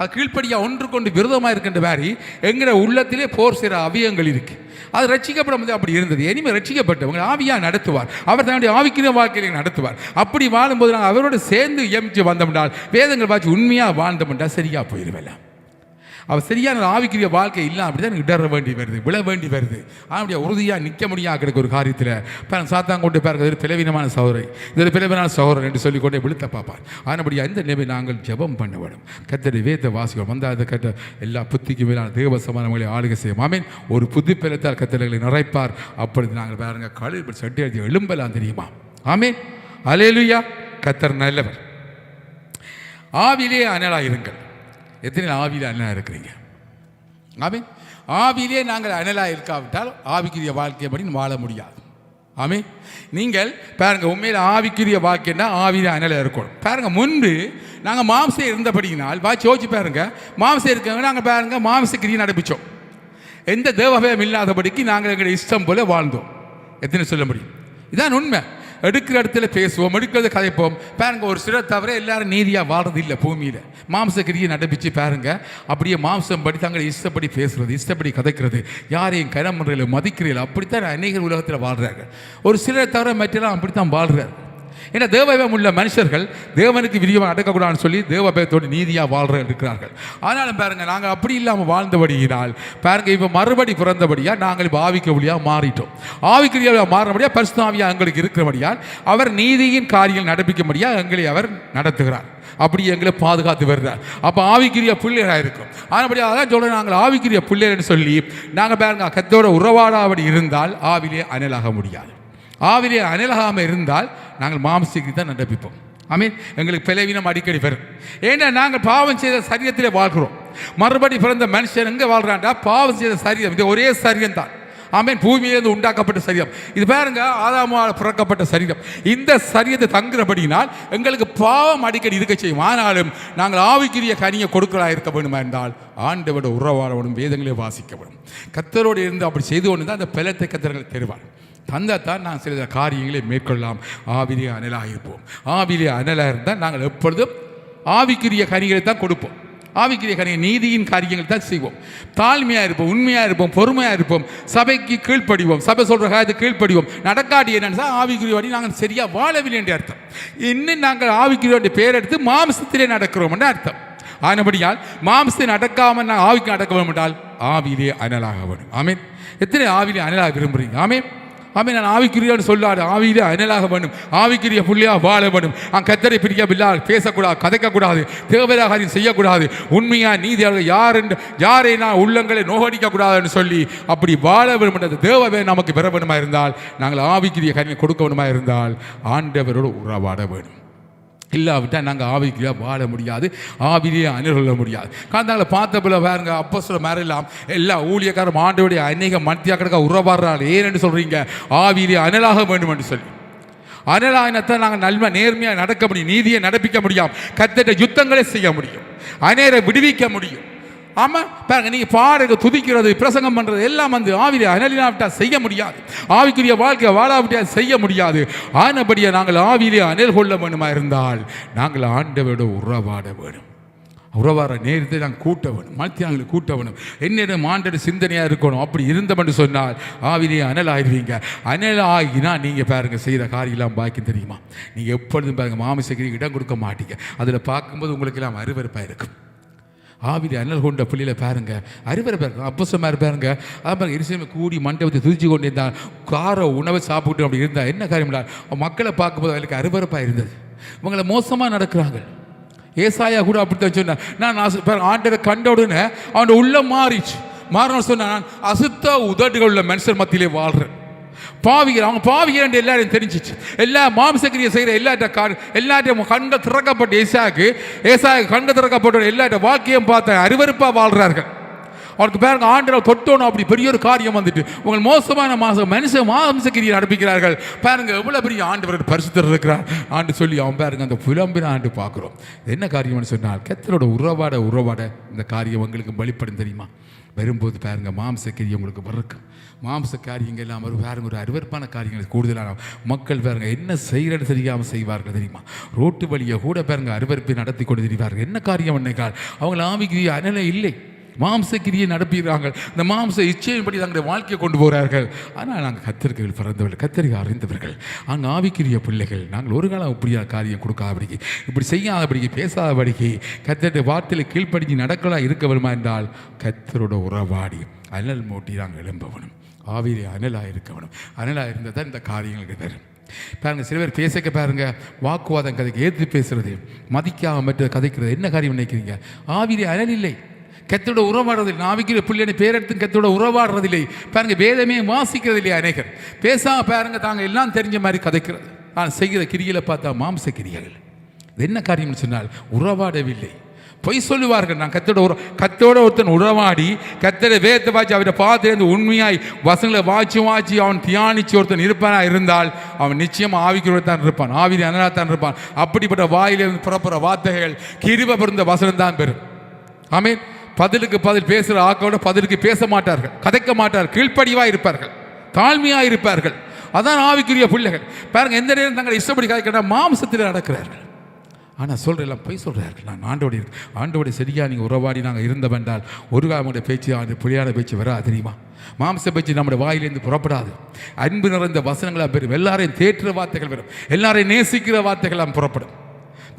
[SPEAKER 1] அது கீழ்ப்படியாக ஒன்று கொண்டு விரோதமாக இருக்கின்ற மாதிரி எங்களோட உள்ளத்திலே போர் செய்கிற அவயங்கள் இருக்குது. அது ரட்சிக்கப்படும் போது அப்படி இருந்தது. இனிமேல் ரட்சிக்கப்பட்டவங்க ஆவியாக நடத்துவார், அவர் தன்னுடைய ஆவிக்கிற வாழ்க்கையை நடத்துவார். அப்படி வாழும்போது நாங்கள் அவரோடு சேர்ந்து எமிச்சு வந்தோம்னால் வேதங்கள் பார்த்து உண்மையாக வாழ்ந்தோம்னா சரியாக போயிடுவேலாம். அவர் சரியான ஆவிக்குரிய வாழ்க்கை இல்லை அப்படி தான் இடற வேண்டி வருது, விழ வேண்டி வருது. அப்படியே உறுதியாக நிற்க முடியாது கிடக்கு ஒரு காரியத்தில். பாருங்க சாத்தான் கொண்டு பாருங்க இது பிளவினமான சகோதரி, இது பிளவினான சகோதரன் என்று சொல்லிக்கொண்டே விழுத்த பார்ப்பார். ஆனபடியா இந்த நிலைமை நாங்கள் ஜெபம் பண்ண வேணும். கர்த்தருடைய வேத வாசிகள் வந்தால் அதை கட்ட எல்லா புத்திக்கு மேலான தேவ சமானங்களை ஆளுகை செய்யும். ஆமீன். ஒரு புத்தி பெலத்தால் கர்த்தர்களை நிறைப்பார். அப்பொழுது நாங்கள் பாருங்க கழுவி சட்டி எழுதி எழும்பலாம் தெரியுமா? ஆமீன். அல்லேலூயா. கர்த்தர் நல்லவர். ஆவிலே அனலாயிருங்கள். எத்தனை ஆவியில் அனலாக இருக்கிறீங்க? ஆமீன். ஆவிலே நாங்கள் அனலாக இருக்காவிட்டால் ஆவிக்குரிய வாழ்க்கையை வாழ முடியாது. ஆமீன். நீங்கள் பாருங்கள் உண்மையில் ஆவிக்குரிய வாழ்க்கைன்னா ஆவியில் அனலாக இருக்கணும். பாருங்கள் முன்பு நாங்கள் மாம்சம் இருந்தபடியினால் யோசிச்சு பாருங்க, மாம்சம் இருக்கவங்க நாங்கள் பாருங்க மாம்சக்கிரியை நடப்பிச்சோம். எந்த தேவபயம் இல்லாதபடிக்கு நாங்கள் எங்களுடைய இஷ்டம் போல வாழ்ந்தோம். எத்தனை சொல்ல முடியும்? இதான் உண்மை. எடுக்கிற இடத்துல பேசுவோம், எடுக்கிறத கதைப்போம். பாருங்க ஒரு சிலர் தவிர எல்லாரும் நீதியாக வாழ்றது இல்லை பூமியில். மாம்சக்கிரியை நடப்பிச்சு பாருங்க அப்படியே மாம்சம் படி தங்களை இஷ்டப்படி பேசுறது, இஷ்டப்படி கதைக்கிறது, யாரையும் கனமுறையில் மதிக்கிறீர்கள். அப்படித்தான் அநேகர் உலகத்தில் வாழ்கிறாங்க. ஒரு சிலரை தவிர மற்றெல்லாம் அப்படித்தான் வாழ்கிறார். ஏன்னா தேவபயம் உள்ள மனுஷர்கள் தேவனுக்கு விரிவாக அடக்கக்கூடாதுன்னு சொல்லி தேவபயத்தோடு நீதியாக வாழ்ற இருக்கிறார்கள். ஆனாலும் பாருங்க நாங்கள் அப்படி இல்லாமல் வாழ்ந்தபடியினால் பாருங்க இப்போ மறுபடி பிறந்தபடியாக நாங்கள் இப்போ ஆவிக்குரியாக மாறிட்டோம். ஆவிக்குரியாக மாறினபடியாக பரிசுத்த ஆவியாக எங்களுக்கு இருக்கிறபடியால் அவர் நீதியின் காரியம் நடப்பிக்கும்படியாக எங்களை அவர் நடத்துகிறார். அப்படி எங்களை பாதுகாத்து வருகிறார். அப்போ ஆவிக்குரிய பிள்ளைகளாக இருக்கும். ஆனபடி அதான் சொல்கிறேன், நாங்கள் ஆவிக்குரிய பிள்ளைகள்னு சொல்லி நாங்கள் பாருங்க கத்தோட உறவாடாபடி இருந்தால் ஆவிலே அனலாக முடியாது. ஆவிலே அனலாகாமல் இருந்தால் நாங்கள் மாம்சத்துக்கு தான் நடப்பிப்போம். ஆமீன். எங்களுக்கு பிளவினம் அடிக்கடி வரும். ஏன்னா நாங்கள் பாவம் செய்த சரீரத்திலே வாழ்கிறோம். மறுபடி பிறந்த மனுஷன் எங்கே வாழ்கிறான்டா? பாவம் செய்த சரீரம். இது ஒரே சரீரம் தான். ஆமீன். பூமியிலிருந்து உண்டாக்கப்பட்ட சரீரம் இது. பாருங்க, ஆதாமால் பிறக்கப்பட்ட சரீரம். இந்த சரீரத்தை தங்குறபடினால் எங்களுக்கு பாவம் அடிக்கடி இருக்க செய்யும். ஆனாலும் நாங்கள் ஆவிக்குரிய கனியை கொடுக்கலா இருக்க வேண்டுமா என்றால் ஆண்டவரோட உறவாடணும், வேதங்களே வாசிக்க வேணும். கத்தரோடு இருந்து அப்படி செய்து கொண்டு தான் அந்த பலத்தை கத்தர்கள் தருவார். தந்தான் நான் சில காரியங்களை மேற்கொள்ளலாம். ஆவிலே அனலாக இருப்போம். ஆவிலே அனலாக இருந்தால் நாங்கள் எப்பொழுதும் ஆவிக்குரிய கனிகளை தான் கொடுப்போம். ஆவிக்குரிய காரியம் நீதியின் காரியங்கள் தான் செய்வோம். தாழ்மையாக இருப்போம், உண்மையாக இருப்போம், பொறுமையாக இருப்போம், சபைக்கு கீழ்ப்படிவோம், சபை சொல்கிற காரியத்தை கீழ்ப்படிவோம். நடக்காட்டி என்னென்னா ஆவிக்குரிய வழி நாங்கள் சரியாக வாழவில்லை என்ற அர்த்தம். இன்னும் நாங்கள் ஆவிக்குரிய பேர் எடுத்து மாம்சத்திலே நடக்கிறோம் என்ற அர்த்தம். ஆனபடியால் மாம்சத்தை நடக்காமல் நாங்கள் ஆவிக்கு நடக்க வேண்டும் என்றால் ஆவியிலே அனலாக வேணும். ஆமீன். எத்தனை ஆவிலே அனலாக விரும்புகிறீங்க? ஆமீன். ஆமீன். நான் ஆவிக்குரியான்னு சொல்லாது, ஆவியிலே அனலாக வேணும், ஆவிக்குரிய புள்ளியாக வாழ வேணும். கத்தரை பிரிக்கவில்லை, பேசக்கூடாது, கதைக்கக்கூடாது, தேவையாக காரியம் செய்யக்கூடாது, உண்மையாக நீதியாக யாரை நான் உள்ளங்களை நோகடிக்கக்கூடாதுன்னு சொல்லி அப்படி வாழ வேண்டும் என்ற தேவை நமக்கு பெற வேணுமா இருந்தால், நாங்கள் ஆவிக்குரிய காரியம் கொடுக்க வேணுமா இருந்தால் ஆண்டவரோடு உறவாட வேணும். இல்லாவிட்டால் நாங்கள் ஆவிக்குரியாக வாழ முடியாது, ஆவிலேயே அணிகொள்ள முடியாது. காந்தாங்களை பார்த்த போல பாருங்க, அப்போ சொல்ல மாதிரி எல்லாம் எல்லா ஊழியக்காரும் ஆண்டோடைய அநேக மத்தியாக கிடக்க உறவாடுறாள். ஏன்னு சொல்கிறீங்க? ஆவிலேயே அனலாக வேண்டும் என்று சொல்லி. அனலாயினத்தான் நாங்கள் நன்மை நேர்மையாக நடக்க முடியும், நீதியை நடப்பிக்க முடியும், கத்தட்ட யுத்தங்களே செய்ய முடியும், அநேரை விடுவிக்க முடியும். ஆமாம் பாருங்க, நீங்கள் பாடுறது, துதிக்கிறது, பிரசங்கம் பண்ணுறது எல்லாம் வந்து ஆவிலே அனலினாவிட்டால் செய்ய முடியாது. ஆவிக்குரிய வாழ்க்கை வாழாவிட்டால் செய்ய முடியாது. ஆனபடியாக நாங்கள் ஆவிலே அனல் கொள்ள வேணுமா இருந்தால் நாங்கள் ஆண்டவரோட உறவாட வேணும். உறவாட நேரத்தை நாங்கள் கூட்ட வேணும், மத்தியானங்களை கூட்ட வேணும். என்னிடம் ஆண்டோட சிந்தனையாக இருக்கணும். அப்படி இருந்தோம்னு சொன்னால் ஆவிலே அனல் ஆயிடுவீங்க. அனல் ஆகினா நீங்கள் பாருங்கள் செய்கிற காரியெல்லாம் பாக்கி தெரியுமா? நீங்கள் எப்பொழுதும் பாருங்கள் மாமிசைக்கு இடம் கொடுக்க மாட்டீங்க. அதில் பார்க்கும்போது உங்களுக்கு எல்லாம் அருவருப்பாக இருக்கும். ஆவிலே அனல் கொண்ட பிள்ளையில பாருங்க அருவருப்பாக இருக்கும். அப்போ சொன்னார் பாருங்க, அதான் எரிசலேமை கூடி மண்டபத்தை துதிச்சு கொண்டு இருந்தால், கார உணவை சாப்பிட்டு அப்படி இருந்தால் என்ன காரியம் இல்லை, மக்களை பார்க்கும்போது அவளுக்கு அருவருப்பாக இருந்தது. இவங்களை மோசமாக நடக்கிறாங்க. ஏசாயா கூட அப்படித்தான் சொன்னார். நான் ஆண்டரை கண்ட உடனே அவனோட உள்ள மாறணும்னு சொன்ன, நான் அசுத்த உதடுகள் உள்ள மனுஷர் மத்தியிலே வாழ்கிறேன். பாவிகள், அவங்க பாவிகள் எல்லாரையும் தெரிஞ்சிச்சு. எல்லா மாம்சக்கிரியை செய்கிற எல்லாத்தையும் கண்ட திறக்கப்பட்ட ஏசாக்கு கண்ட திறக்கப்பட்ட எல்லாட்ட வாழ்க்கையும் பார்த்த அருவருப்பாக வாழ்கிறார்கள். அவருக்கு பாருங்க, ஆண்டவர் தொட்டோன்னு அப்படி பெரிய ஒரு காரியம் வந்துட்டு உங்கள் மோசமான மாம்சக்கிரியை நடப்பிக்கிறார்கள். பாருங்க எவ்வளோ பெரிய ஆண்டவர் பரிசுத்தர் இருக்கிறார் ஆண்டு சொல்லி அவன் பாருங்க அந்த புலம்பின ஆண்டு பார்க்குறோம். என்ன காரியம்னு சொன்னால் கர்த்தரோட உறவாட இந்த காரியம் உங்களுக்கு வெளிப்படும் தெரியுமா? வரும்போது பாருங்க மாம்சக்கிரியை உங்களுக்கு வறுக்கும். மாம்ச காரியங்கள் எல்லாம் பாருங்க ஒரு அருவருப்பான காரியங்கள் கூடுதலான மக்கள் பாருங்க என்ன செய்கிறது தெரியாமல் செய்வார்கள் தெரியுமா? ரோட்டு வழியை கூட பாருங்க அருவருப்பை நடத்தி கொண்டு தெரிவார்கள். என்ன காரியம் என்னைக்கால் அவங்க ஆவிக்குரிய அனலை இல்லை, மாம்சக்கிரியை நடப்பிக்கிறார்கள். இந்த மாம்ச இச்சையின்படி தங்களுடைய வாழ்க்கையை கொண்டு போகிறார்கள். ஆனால் நாங்கள் கத்தர்கள் பிறந்தவர்கள், கத்தரிகை அறிந்தவர்கள், அங்கே ஆவிக்குரிய பிள்ளைகள். நாங்கள் ஒரு காலம் இப்படியான காரியம் கொடுக்காதபடிக்கு, இப்படி செய்யாதபடிக்கு, பேசாதபடிக்கு, கத்தருடைய வார்த்தையில் கீழ்ப்படிஞ்சு நடக்கலாம் இருக்க வேணுமா என்றால் கத்தரோட உறவாடி அனல் மூட்டி நாங்கள் எழும்பவனும், ஆவியிலே அனலாக இருக்கவனும். அனலாக இருந்தால் தான் இந்த காரியங்களுக்கு தரும். பாருங்க, சில பேர் பேசக்க பாருங்க வாக்குவாதம் கதைக்கு ஏற்று பேசுறது, மதிக்காம மற்ற கதைக்கிறது. என்ன காரியம் நினைக்கிறீங்க? ஆவியிலே அனல் இல்லை, கத்தோட உறவாடுறதில்லை. நாவிக்கிற பிள்ளைன்னு பேரெடுத்து கத்தோட உறவாடுறதில்லை. பாருங்க வேதமே வாசிக்கிறது இல்லையா? அநேகர் பேசாம பாருங்க தாங்க எல்லாம் தெரிஞ்ச மாதிரி கதைக்கிறது. நான் செய்கிற கிரிகளை பார்த்தா மாம்ச கிரியைகள். என்ன காரியம்னு சொன்னால் உறவாடவில்லை, பொய் சொல்லுவார்கள். நான் கத்தோட ஒருத்தன் உறவாடி கத்தோட வேதத்தை வாய்ச்சி அவரை பார்த்து உண்மையாய் வசங்களை வாய்ச்சி அவன் தியானிச்சு ஒருத்தன் இருப்பானா இருந்தால் அவன் நிச்சயம் ஆவிக்குறதான் இருப்பான், ஆவியில் அனலாத்தான் இருப்பான். அப்படிப்பட்ட வாயிலிருந்து புறப்புற வார்த்தைகள் கிருபை பிறந்த வசனம் தான் பெறும். ஆமீன். பதிலுக்கு பதில் பேசுகிற ஆக்களோட பதிலுக்கு பேச மாட்டார்கள், கதைக்க மாட்டார்கள், கீழ்ப்படிவாக இருப்பார்கள், தாழ்மையாக இருப்பார்கள். அதான் ஆவிக்குரிய பிள்ளைகள். பாருங்க எந்த நேரம் தங்களை இஷ்டப்படி கதைக்கிற மாம்சத்தில் நடக்கிறார்கள். ஆனால் சொல்கிறெல்லாம் போய் சொல்கிறார்கள். நான் ஆண்டோடைய சரியாக நீங்கள் உறவாடி நாங்கள் இருந்தவென்றால் ஒரு காலமுடைய பேச்சு புரியாத பேச்சு வரா தெரியுமா? மாம்ச பேச்சு நம்முடைய வாயிலேருந்து புறப்படாது. அன்பு நிறைந்த வசனங்களாக பெறும், எல்லாரையும் தேற்றுற வார்த்தைகள் வரும், எல்லாரையும் நேசிக்கிற வார்த்தைகளாக புறப்படும்.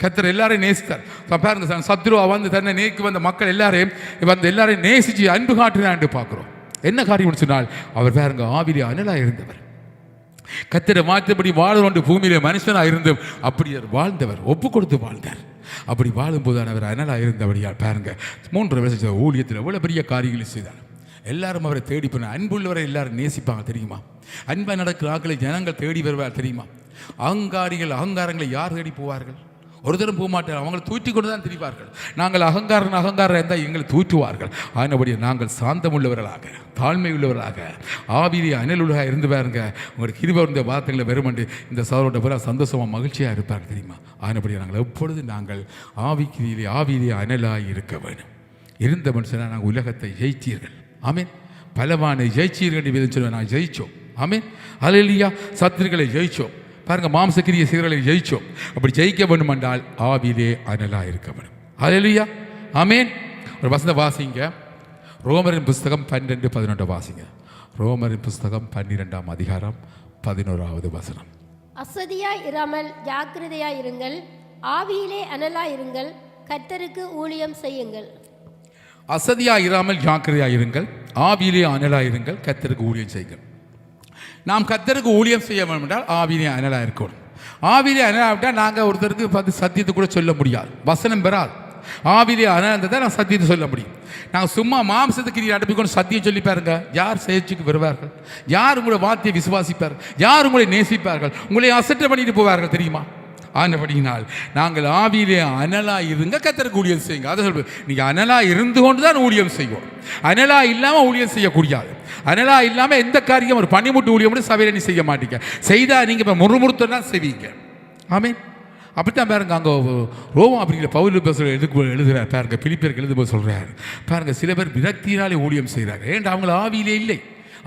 [SPEAKER 1] கர்த்தர் எல்லாரையும் நேசித்தார். பாருங்க, சத்ருவா வந்து தன்னை நேக்கு வந்த மக்கள் எல்லாரையும் நேசிச்சு அன்பு காட்டினான்னு பார்க்குறோம். என்ன காரியம்னு சொன்னால் அவர் பாருங்க ஆவிலே அனலாக இருந்தவர், கர்த்தரை மாற்றபடி வாழ கொண்டு பூமியிலே மனுஷனாக இருந்தும் அப்படி வாழ்ந்தவர், ஒப்பு கொடுத்து வாழ்ந்தார். அப்படி வாழும்போது அவர் அனலாக இருந்தபடியால் பாருங்க 3 வருஷம் ஊழியத்தில் எவ்வளோ பெரிய காரியங்களை செய்தார். எல்லாரும் அவரை தேடி போன அன்புள்ளவரை எல்லாரும் நேசிப்பாங்க தெரியுமா? அன்பாக நடக்கிற ஆக்களை ஜனங்கள் தேடி வருவார் தெரியுமா? அகங்காரங்களை யார் தேடி போவார்கள்? ஒரு தரம் போக மாட்டார். அவங்களை தூற்றி கொண்டு தான் திரிவார்கள். நாங்கள் அகங்காரம் இருந்தால் எங்களை தூற்றுவார்கள். ஆனபடி நாங்கள் சாந்தமுள்ளவர்களாக, தாழ்மை உள்ளவர்களாக, ஆவியிலே அனலுள்ளாக இருந்து பாருங்க. உங்களுக்கு இருவருடைய வார்த்தைகளை வெறுமண்டு இந்த சகோதரோட பிற சந்தோஷமாக மகிழ்ச்சியாக இருப்பார்கள் தெரியுமா? ஆனபடி நாங்கள் எப்பொழுது நாங்கள் ஆவியிலே அனலாக இருக்க வேண்டும். இருந்த மனுஷனாக நாங்கள் உலகத்தை ஜெயித்தீர்கள். ஆமீன். பலவானை ஜெயிச்சீர்கள் என்று சொல்ல நாங்கள் ஜெயித்தோம். ஆமீன். அல்லேலூயா. சத்துருக்களை ஜெயித்தோம் பாருங்க. மாம்சக்கிரிய செய்திகளை ஜெயிச்சோம். அப்படி ஜெயிக்க வேண்டும் என்றால் ஆவியிலே அனலாக இருக்க வேண்டும். அல்லேலூயா. ஆமீன். ஒரு வசனம் வாசிங்க. ரோமரின் புஸ்தகம் 12:11 வாசிங்க. ரோமரின் புஸ்தகம் 12ஆம் அதிகாரம் 11வது வசனம்.
[SPEAKER 2] அசதியாய் இராமல் ஜாக்கிரதையாய் இருங்கள், ஆவியிலே அனலாய் இருங்கள், கர்த்தருக்கு ஊழியம் செய்யுங்கள்.
[SPEAKER 1] அசதியாய் இராமல் ஜாக்கிரதையாய் இருங்கள், ஆவியிலே அனலாய் இருங்கள், கர்த்தருக்கு ஊழியம் செய்யுங்கள். நாம் கர்த்தருக்கு ஊழியம் செய்ய வேண்டும் என்றால் ஆவியிலே அனலாக இருக்கணும். ஆவியிலே அனலாவிட்டால் நாங்கள் ஒருத்தருக்கு பார்த்து சத்தியத்தை கூட சொல்ல முடியாது, வசனம் பெறாது. ஆவியிலே அனலாக தான் நான் சத்தியத்தை சொல்ல முடியும். நாங்கள் சும்மா மாம்சத்துக்கு நடப்பிக்கொண்டு சத்தியம் சொல்லி பாருங்க, யார் செயற்சிக்கு வருவார்கள்? யார் உங்களை வார்த்தையை விசுவாசிப்பார்கள்? யார் உங்களை நேசிப்பார்கள்? உங்களை அசட்டை பண்ணிட்டு போவார்கள் தெரியுமா? ஆனபடியினால் நாங்கள் ஆவியிலே அனலாக இருங்க, கர்த்தருக்கு ஊழியம் செய்யுங்க. அதை சொல்லுங்கள். நீங்கள் அனலாக இருந்து கொண்டு தான் ஊழியம் செய்வோம். அனலாக இல்லாமல் ஊழியம் செய்யக்கூடாது. அனலாக இல்லாமல் எந்த காரியம் ஒரு பனிமுட்டு ஊழியம் கூட சபையில் நீ செய்ய மாட்டீங்க. செய்தால் நீங்கள் இப்போ முறுமுறுத்தான் செய்வீங்க. ஆமீன். அப்படித்தான் பாருங்க. அங்கே ரோமம் அப்படிங்கிற பவுல் எழுதுகிறார் பாருங்க. பிலிப்பியருக்கு எழுதும்போது சொல்கிறார் பாருங்க, சில பேர் விரக்தியினாலே ஊழியம் செய்கிறாங்க. ஏன்டா அவங்கள ஆவியிலே இல்லை,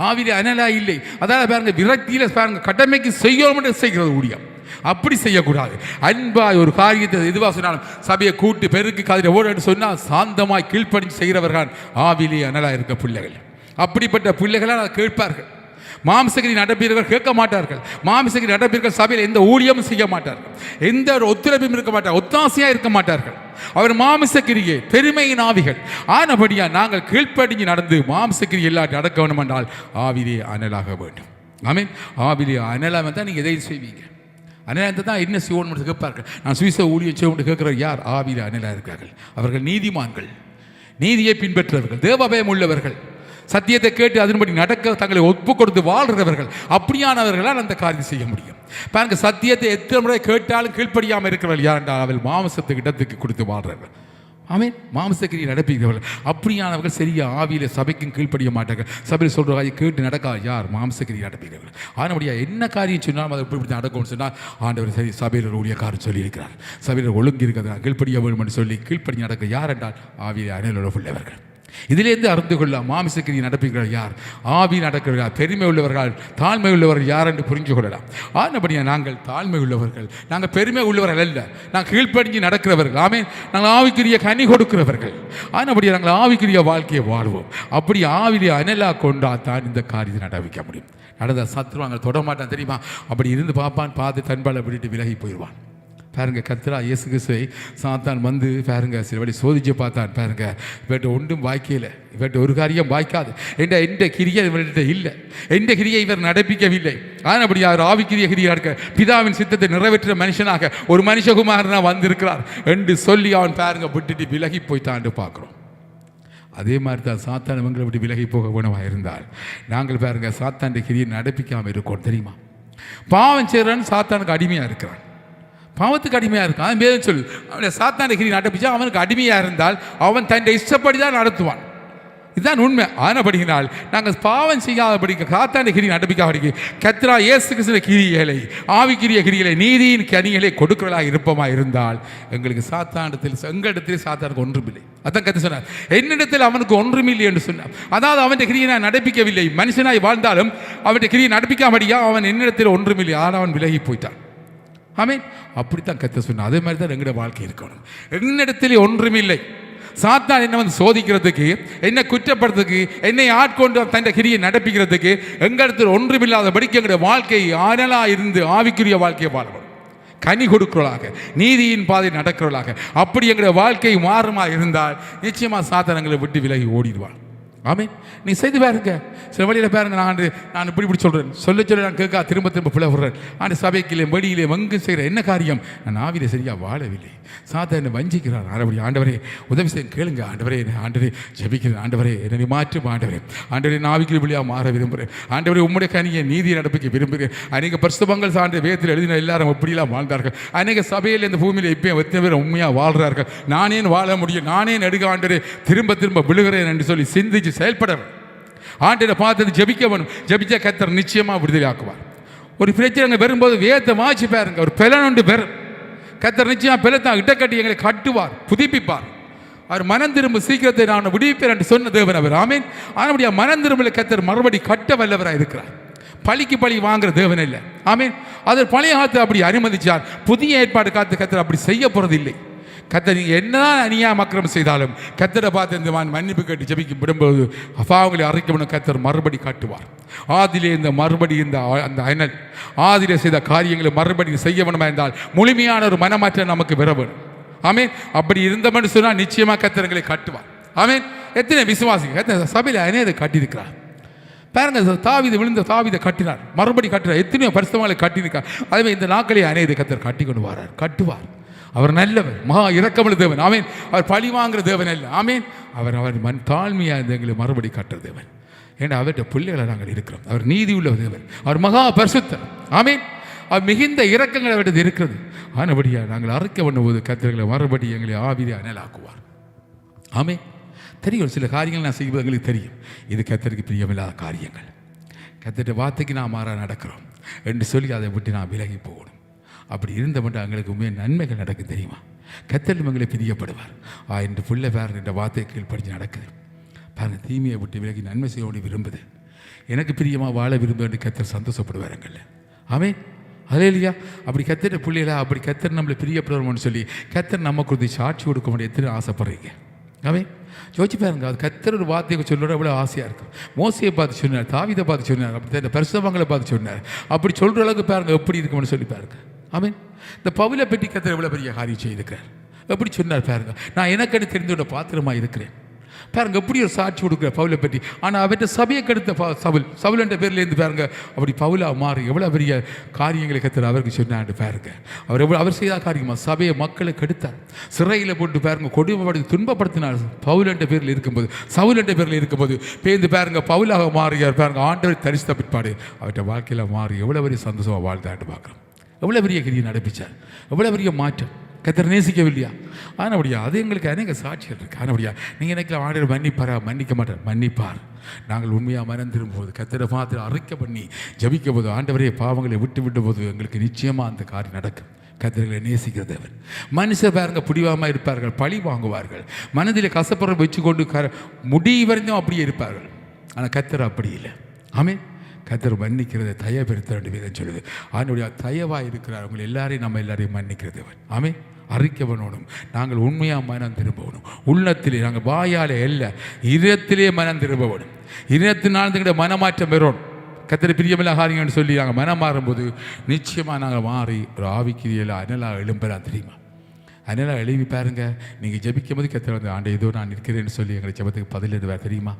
[SPEAKER 1] ஆவியிலே அனலாக இல்லை. அதாவது பாருங்க, விரக்தியில் பாருங்க கடமைக்கு செய்யணும் செய்கிறது ஊழியம். அப்படி செய்யக்கூடாது. அன்பாய் ஒரு காரியத்தை எதுவாக சொன்னாலும் சபையை கூட்டு பெருக்கு காதில் ஓட சொன்னால் சாந்தமாய் கீழ்ப்படிஞ்சு செய்கிறவர்கள் ஆவிலே அனலாக இருக்க பிள்ளைகள். அப்படிப்பட்ட பிள்ளைகளால் அதை கேட்பார்கள். மாம்சகிரி நடப்பீர்கள் கேட்க மாட்டார்கள். மாம்சகிரி நடப்பீர்கள் சபையில் எந்த ஊழியமும் செய்ய மாட்டார்கள், எந்த ஒரு ஒத்துழைப்பும் இருக்க மாட்டார்கள், ஒத்தாசையாக இருக்க மாட்டார்கள். அவர் மாம்சக்கிரியை பெருமையின் ஆவிகள். ஆனபடியா நாங்கள் கீழ்ப்படிஞ்சு நடந்து மாம்சக்கிரி எல்லாத்தையும் நடக்க வேண்டும் என்றால் ஆவிலே அனலாக வேண்டும். ஆமீன். ஆவிலே அனலாக தான் நீங்கள் எதையும் செய்வீங்க. அனலாக தான் என்ன செய்வோம் கேட்பார்கள். நான் சுவிச ஊழியம் செய்வோம் கேட்குற யார்? ஆவிலே அனலாக இருக்கிறார்கள். அவர்கள் நீதிமான்கள், நீதியை பின்பற்றுவர்கள், தேவபயம் உள்ளவர்கள், சத்தியத்தை கேட்டு அதன்படி நடக்க தங்களை ஒப்பு கொடுத்து வாழ்கிறவர்கள். அப்படியானவர்களால் அந்த காரியம் செய்ய முடியும். பாருங்க, சத்தியத்தை எத்தனை முறை கேட்டாலும் கீழ்ப்படியாமல் இருக்கிறவர்கள் யார் என்றால் அவள் மாம்சத்துக்கு இடத்துக்கு கொடுத்து வாழ்றவர்கள். ஆமீன். மாம்சக்கிரியை நடப்பிக்கிறவர்கள். அப்படியானவர்கள் சரியா ஆவியில சபைக்கும் கீழ்ப்படிய மாட்டார்கள். சபையில் சொல்கிற காரியம் கேட்டு நடக்காது யார்? மாம்சக்கிரியை நடப்பிக்கிறவர்கள். ஆனபடியா என்ன காரியம் சொன்னாலும் அதை இப்படி நடக்கும்னு சொன்னால் ஆண்டவர் சரி சபையில் ஊழிய காரியம் சொல்லியிருக்கிறார். சபையில் ஒழுங்கு இருக்கிறதா கீழ்ப்படிய வேண்டும் என்று சொல்லி கீழ்ப்படி நடக்க யார் என்றால் ஆவியில அனலோடு உள்ளவர்கள். இதிலிருந்து அறிந்து கொள்ள மாமிசக்கிரியை நடப்புகிறார் யார்? ஆவி நடக்கிறார். பெருமை உள்ளவர்கள், தாழ்மை உள்ளவர்கள் யார் என்று புரிஞ்சு கொள்ளலாம். ஆனபடியா நாங்கள் தாழ்மை உள்ளவர்கள், நாங்கள் பெருமை உள்ளவர்கள் அல்ல, நாங்கள் கீழ்ப்படிஞ்சு நடக்கிறவர்கள். ஆமே, நாங்கள் ஆவிக்குரிய கனி கொடுக்கிறவர்கள். ஆனபடியா நாங்கள் ஆவிக்குரிய வாழ்க்கையை வாழ்வோம். அப்படி ஆவிலே அனலா கொண்டா தான் இந்த காரியத்தை நடவிக்க முடியும். நடந்த சத்துருவாங்க தொட மாட்டான் தெரியுமா? அப்படி இருந்து பார்ப்பான், பார்த்து தன்பாலை விட்டுட்டு விலகி போயிடுவான். பாருங்க, கர்த்தரா இயேசு கிறிஸ்துவை சாத்தான் வந்து பாருங்க சில வழி சோதிச்சு பார்த்தான். பாருங்க, இவர்கிட்ட ஒன்றும் வாய்க்கல, இவர்கிட்ட ஒரு காரியம் வாய்க்காது. எந்த கிரியை இவர்கிட்ட இல்லை, எந்த கிரியை இவர் நடப்பிக்கவில்லை. ஆனபடி அவர் ஆவிக்கிரிய கிரியை நடக்க பிதாவின் சித்தத்தை நிறைவேற்ற மனுஷனாக ஒரு மனுஷகுமாரனா வந்திருக்கிறார் என்று சொல்லி அவன் பாருங்க விட்டுட்டு விலகி போய்த்தாண்டு பார்க்குறோம். அதே மாதிரி தான் சாத்தான் இவங்களை விட்டு விலகி போக வேணுமா இருந்தால் நாங்கள் பாருங்க சாத்தாண்ட கிரியை நடப்பிக்காமல் இருக்கோம் தெரியுமா? பாவம் செய்கிறான்னு சாத்தானுக்கு அடிமையாக இருக்கிறான், பாவத்துக்கு அடிமையாக இருக்கான். அவன் வேதம் சொல்லு, அவனை சாத்தான கிரி நடப்பிச்சா அவனுக்கு அடிமையாக இருந்தால் அவன் தன்னை இஷ்டப்படி தான் நடத்துவான். இதுதான் உண்மை. ஆனபடியினால் நாங்கள் பாவம் செய்யாதபடிக்கு சாத்தான கிரி நடப்பிக்காதபடிக்கு கர்த்தரா இயேசு கிறிஸ்துவின் கிரியைகளை, ஆவிக்குரிய கிரியைகளை, நீதியின் கனிகளை கொடுக்கிறவர்களாக இருப்போமா இருந்தால் எங்களுக்கு சாத்தானிடத்தில் எங்களிடத்தில் சாத்தானுக்கு ஒன்றுமில்லை. அதான் கர்த்தர் சொன்னார், என்னிடத்தில் அவனுக்கு ஒன்றுமில்லை என்று சொன்னார். அதாவது அவன் கிரியை நான் நடப்பிக்கவில்லை. மனுஷனாய் வாழ்ந்தாலும் அவன் கிரியை நடப்பிக்காமடியா அவன் என்னிடத்தில் ஒன்றுமில்லை, ஆனால் அவன் விலகி போய்த்தான். ஆமீன். அப்படித்தான் கர்த்தர் சொன்னார். அதே மாதிரி தான் எங்களுடைய வாழ்க்கை இருக்கணும். என்னிடத்திலே ஒன்றுமில்லை. சாத்தான் என்ன வந்து சோதிக்கிறதுக்கு, என்னை குற்றப்படுறதுக்கு, என்னை ஆட்கொண்டு தன் கிரியை நடப்பிக்கிறதுக்கு எங்களிடத்தில் ஒன்றுமில்லாதபடிக்கு எங்களுடைய வாழ்க்கை ஆனலா இருந்து ஆவிக்குரிய வாழ்க்கையை வாழணும், கனி கொடுக்கிறவர்களாக, நீதியின் பாதை நடக்கிறவர்களாக. அப்படி எங்களுடைய வாழ்க்கை மாறுமா இருந்தால் நிச்சயமாக சாத்தான் எங்களை விட்டு விலகி ஓடிடுவான். ஆமென். நீ செய்து பாருங்க. சில வழியில் பாருங்க, நான் இப்படி சொல்கிறேன், சொல்ல நான் கேட்க திரும்ப பிள்ளை விடுறேன். ஆனால் சபைக்கிலே வெளியிலே வங்கு செய்கிற என்ன காரியம்? நான் ஆவியிலே சரியாக வாழவில்லை. சாத்தா என்னை வஞ்சிக்கிறார். ஆண்டவரே உதவி செய்ய கேளுங்க. ஆண்டவரே ஜெபிக்கிறேன். ஆண்டவரே என்னை மாற்றும். ஆண்டவரே நான் ஆவிக்கிற வழியாக மாற விரும்புகிறேன். ஆண்டவரே உம்முடைய கனியை நீதியை நடப்பிக்க விரும்புகிறேன். அநேக பரிசுத்தங்கள் சார்ந்த வேதத்தில் எழுதின எல்லாரும் எப்படிலாம் வாழ்ந்தார்கள். அநேக சபையில் இந்த பூமியில் இப்பயும் எத்தனை பேர் உண்மையாக வாழ்கிறார்கள். நானே வாழ முடியும், நானே நடுக ஆண்டவரே திரும்ப விழுகிறேன் என்று சொல்லி சிந்திச்சு செயல்படணும். ஆண்டவரை பார்த்தது ஜெபிக்க வேணும். ஜெபிச்சா கர்த்தர் நிச்சயமா விடுதலை ஆக்குவார். ஒரு பிரச்சனை வரும்போது வேதத்தை வாசி பாருங்க. ஒரு பெலன் உண்டு பெறும். கர்த்தர் நிச்சயமா பெலத்தான் இடக்கட்டி எங்களை கட்டுவார், புதுப்பிப்பார். அவர் மனம் திரும்ப சீக்கிரத்தை நான் விடுவிப்பேன் என்று சொன்ன தேவன் அவர். ஆமீன். ஆனால் மனம் திரும்பல கர்த்தர் மறுபடி கட்ட வல்லவராக இருக்கிறார். பழிக்கு பழி வாங்குற தேவன் இல்லை. ஆமீன். அது பழைய காலத்தை அப்படி அனுமதிச்சார். புதிய ஏற்பாடு காத்து கர்த்தர் அப்படி செய்ய போறது இல்லை. கர்த்தர் நீங்கள் என்னதான் அநியாயம் அக்கிரமம் செய்தாலும் கர்த்தரை பார்த்து இந்த மன்னிப்பு கட்டி ஜெபிக்க விடும்போது பாவங்களை அரைக்கணும். கர்த்தர் மறுபடி காட்டுவார். ஆதிலே இந்த மறுபடி அந்த அனல் ஆதிலே செய்த காரியங்களை மறுபடி செய்ய வேணுமா இருந்தால் முழுமையான ஒரு மனமாற்றம் நமக்கு பெற வேணும். ஆமீன். அப்படி இருந்தோம்னு சொன்னால் நிச்சயமாக கர்த்தர்களை காட்டுவார். ஆமீன். எத்தனை விசுவாசிகள் எத்தனை சபையில் அநேகத்தை காட்டியிருக்கிறார் பாருங்க. தாவீது விழுந்த தாவீதை கட்டினார், மறுபடி கட்டினார். எத்தனையோ பரிசுத்தவான்களை காட்டியிருக்கார். அதுவே இந்த நாட்களே அநேகத்தை கர்த்தர் கட்டி கொண்டு வரார், கட்டுவார். அவர் நல்லவர், மகா இரக்கமுள்ள தேவன். ஆமீன். அவர் பழி வாங்குற தேவன் அல்ல. ஆமீன். அவர் தாழ்மையாக இருந்த எங்களை மறுபடி கட்டுற தேவன். ஏன்னா அவர்கிட்ட பிள்ளைகளை நாங்கள் இருக்கிறோம். அவர் நீதி உள்ள தேவன். அவர் மகா பரிசுத்தர். ஆமீன். அவர் மிகுந்த இரக்கங்கள் அவர்கிட்ட இருக்கிறது. ஆனபடியா நாங்கள் அறுக்க பண்ணும்போது கர்த்தர்களை மறுபடி எங்களை ஆவியை அனலாக்குவார். ஆமீன். தெரியும் சில காரியங்கள் நான் செய்வது எங்களுக்கு தெரியும். இது கர்த்தருக்கு பிரியமில்லாத காரியங்கள். கர்த்தருடைய வார்த்தைக்கு நான் மாறா நடக்கிறோம் என்று சொல்லி அதை விட்டு நான் விலகி போகணும். அப்படி இருந்த மட்டும் எங்களுக்கு உண்மையாக நன்மைகள் நடக்கும் தெரியுமா? கர்த்தர் எங்களை பிரியப்படுவார். என்று பிள்ளை பாருங்க இந்த வார்த்தையை கீழ்ப்படிஞ்சு நடக்குது பாருங்க. தீமையை விட்டு விலகி நன்மை செய்ய விரும்புது. எனக்கு பிரியமாக வாழ விரும்பு என்று கர்த்தர் சந்தோஷப்படுவார் எங்கள. ஆமீன். அதே இல்லையா? அப்படி கர்த்தர் பிள்ளைகளா அப்படி கர்த்தர் நம்மளை பிரியப்படுவோம்னு சொல்லி கர்த்தர் நமக்கு ஒரு சாட்சி கொடுக்க முடியும். எத்தனை ஆசைப்படுறீங்க? ஆமீன். யோசிச்சு பாருங்க. அது கர்த்தர் ஒரு வார்த்தையை சொல்லுற எவ்வளோ ஆசையாக இருக்கும். மோசையை பார்த்து சொன்னார், தாவீதை பார்த்து சொன்னார், அப்படி இந்த பரிசுத்தவான்களை பார்த்து சொன்னார். அப்படி சொல்கிற அளவுக்கு பாருங்க எப்படி இருக்கும்னு சொல்லி பாருங்க. ஆமீன். இந்த பவுலை பற்றி கர்த்தர் எவ்வளோ பெரிய காரியம் செய்திருக்கிறார். எப்படி சொன்னார் பாருங்க. நான் எனக்கு தெரிந்தோட பாத்திரமாக இருக்கிறேன் பாருங்க. எப்படி ஒரு சாட்சி கொடுக்குற பவுலை பற்றி. ஆனால் அவர்கிட்ட சபையை கெடுத்த சவுல் என்ற பேர்லேருந்து பாருங்க அப்படி பவுலா மாறி எவ்வளோ பெரிய காரியங்களை கர்த்தர் அவருக்கு சொன்னான்னு பாருங்க. அவர் செய்த காரியமா சபையை மக்களை கெடுத்தார். சிறையில் போட்டு பாருங்க கொடுமைப்படுத்தி துன்பப்படுத்தினார். பவுல் என்ற பேரில் இருக்கும்போது சவுல் என்ற பேரில் இருக்கும்போது பேருந்து பாருங்க பவுலாக மாறியார் பாருங்க. ஆண்டவர் தரிசித்த பிற்பாடு அவர்கிட்ட வாழ்க்கையில் மாறி எவ்வளோ பெரிய சந்தோஷமாக வாழ்ந்தாண்டு பார்க்குறோம். எவ்வளோ பெரிய கிரியை நடப்பிச்சார், எவ்வளோ பெரிய மாற்றம். கர்த்தர் நேசிக்கவில்லையா? ஆனபடியா அது எங்களுக்கு அநேக சாட்சிகள் இருக்குது. ஆனபடியா நீங்கள் எனக்கு ஆண்டவர் மன்னிப்பாரா? மன்னிக்க மாட்டார், மன்னிப்பார். நாங்கள் உண்மையாக மனம் திரும்பும்போது கர்த்தரை பார்த்து அறிக்கை பண்ணி ஜபிக்க போது ஆண்டவரே பாவங்களை விட்டு போது எங்களுக்கு நிச்சயமாக அந்த காரியம் நடக்கும். கர்த்தர்களை நேசிக்கிற தேவன். மனுஷர் பாருங்க பிடிவாமல் இருப்பார்கள், பழி வாங்குவார்கள், மனதில் கசப்புற வச்சு கொண்டு முடிவரைந்தும் அப்படியே இருப்பார்கள். ஆனால் கர்த்தர் அப்படி இல்லை. ஆமீன். கர்த்தர் மன்னிக்கிறத தயவு பெருத்த ரெண்டு பேரும் சொல்லுது. அதனுடைய தயவாக இருக்கிறார். அவங்க எல்லாரையும் நம்ம எல்லாரையும் மன்னிக்கிறது. ஆமீன். அறிக்கை பண்ணணும். நாங்கள் உண்மையாக மனம் திரும்பணும். உள்ளத்திலே நாங்கள் வாயாலே இல்லை, இதயத்திலே மனம் திரும்பணும். இதயத்தினால மனமாற்றம் பெறணும். கர்த்தர் பிரியமில்லா காரியங்கள்னு சொல்லி நாங்கள் மனம் மாறும்போது நிச்சயமாக நாங்கள் மாறி ஒரு ஆவிக்கிரியல அனலாக எழும்பலாம். தெரியுமா? அனலாக எழுப்பி பாருங்க. நீங்கள் ஜபிக்கும் போது கர்த்தர் வந்து ஆண்டை ஏதோ நான் இருக்கிறேன்னு சொல்லி எங்களை ஜபத்துக்கு பதில் எழுதுவார். தெரியுமா?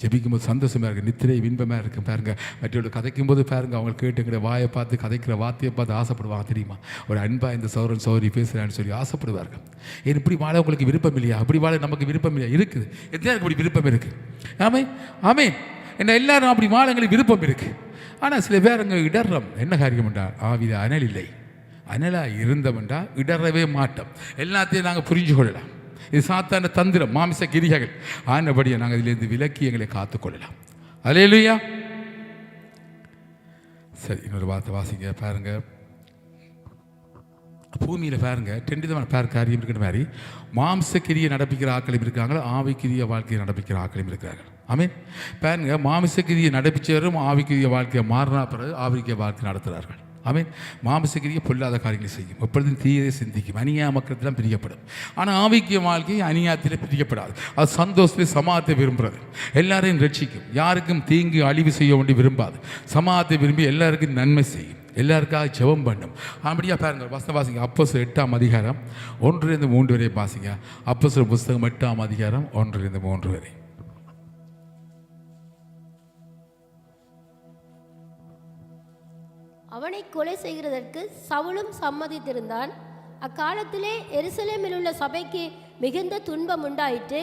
[SPEAKER 1] ஜபிக்கும் போது சந்தோஷமாக இருக்குது, நித்திரை வின்பமாக இருக்குது பாருங்க. மற்றவர்கள் கதைக்கும் போது பாருங்க அவங்க கேட்டுங்கிற வாயை பார்த்து கதைக்கிற வார்த்தையை பார்த்து ஆசைப்படுவாங்க. தெரியுமா? ஒரு அன்பாக இந்த சௌரன் சௌரி பேசுகிறான்னு சொல்லி ஆசைப்படுவார்கள். ஏன் இப்படி வாழ உங்களுக்கு விருப்பம் இல்லையா? அப்படி வாழ நமக்கு விருப்பம் இல்லையா? இருக்குது. எத்தனை அப்படி விருப்பம் இருக்குது? ஆமீன். என்ன எல்லாரும் அப்படி வாழ எங்களுக்கு விருப்பம் இருக்குது. ஆனால் சில பேர் அங்கே இடர்றோம். என்ன காரியம் உண்டா? ஆவித அனல் இல்லை. அனலாக இருந்தவன்டா இடறவே மாட்டோம். எல்லாத்தையும் நாங்கள் புரிஞ்சு கொள்ளலாம். இது சாத்தான தந்திரம், மாமிச கிரிகைகள். ஆனபடியை நாங்கள் இதிலிருந்து விலக்கி எங்களை காத்துக்கொள்ளலாம். அல்லேலூயா. சரி, இன்னொரு வார்த்தை வாசிங்க பாருங்க. பூமியில் பாருங்க 2 விதமான காரியம் இருக்கிற மாதிரி மாம்சக்கிரியை நடப்பிக்கிற ஆக்களும் இருக்காங்க, ஆவிக்கிரிய வாழ்க்கையை நடப்பிக்கிற ஆக்களும் இருக்கிறார்கள். ஆமீன். பாருங்க, மாமிசக்கிரியை நடப்பிச்சவரும் ஆவிக்கிரிய வாழ்க்கையை மாறினா பிறகு ஆவிக்கிய வாழ்க்கை நடத்துகிறார்கள். ஆமீன். மாம்சக்கிரியை பொல்லாத காரியங்களை செய்யும், எப்பொழுதும் தீயதை சிந்திக்கும், அநியாய மக்கள் பிரியப்படும். ஆனால் ஆவிக்கிய வாழ்க்கை அநியாயத்தில் பிரியப்படாது. அது சந்தோஷத்தை சமாதத்தை விரும்புகிறது, எல்லாரையும் ரட்சிக்கும், யாருக்கும் தீங்கு அழிவு செய்ய வேண்டி விரும்பாது, சமாதத்தை விரும்பி எல்லாருக்கும் நன்மை செய்யும், எல்லாருக்காக ஜெபம் பண்ணும். அப்படியா பாருங்கள், வசனம் வாசிங்க. அப்போஸ்தலர் 8ஆம் அதிகாரம் 1-3 வரை வாசிங்க. அப்போஸ்தலர் புஸ்தகம் 8ஆம் அதிகாரம் 1-3 வரை.
[SPEAKER 2] அவனை கொலை செய்கிறதற்கு சவுலும் சம்மதித்திருந்தான். அக்காலத்திலே எருசலேமில் உள்ள சபைக்கு மிகுந்த துன்பம் உண்டாயிற்று.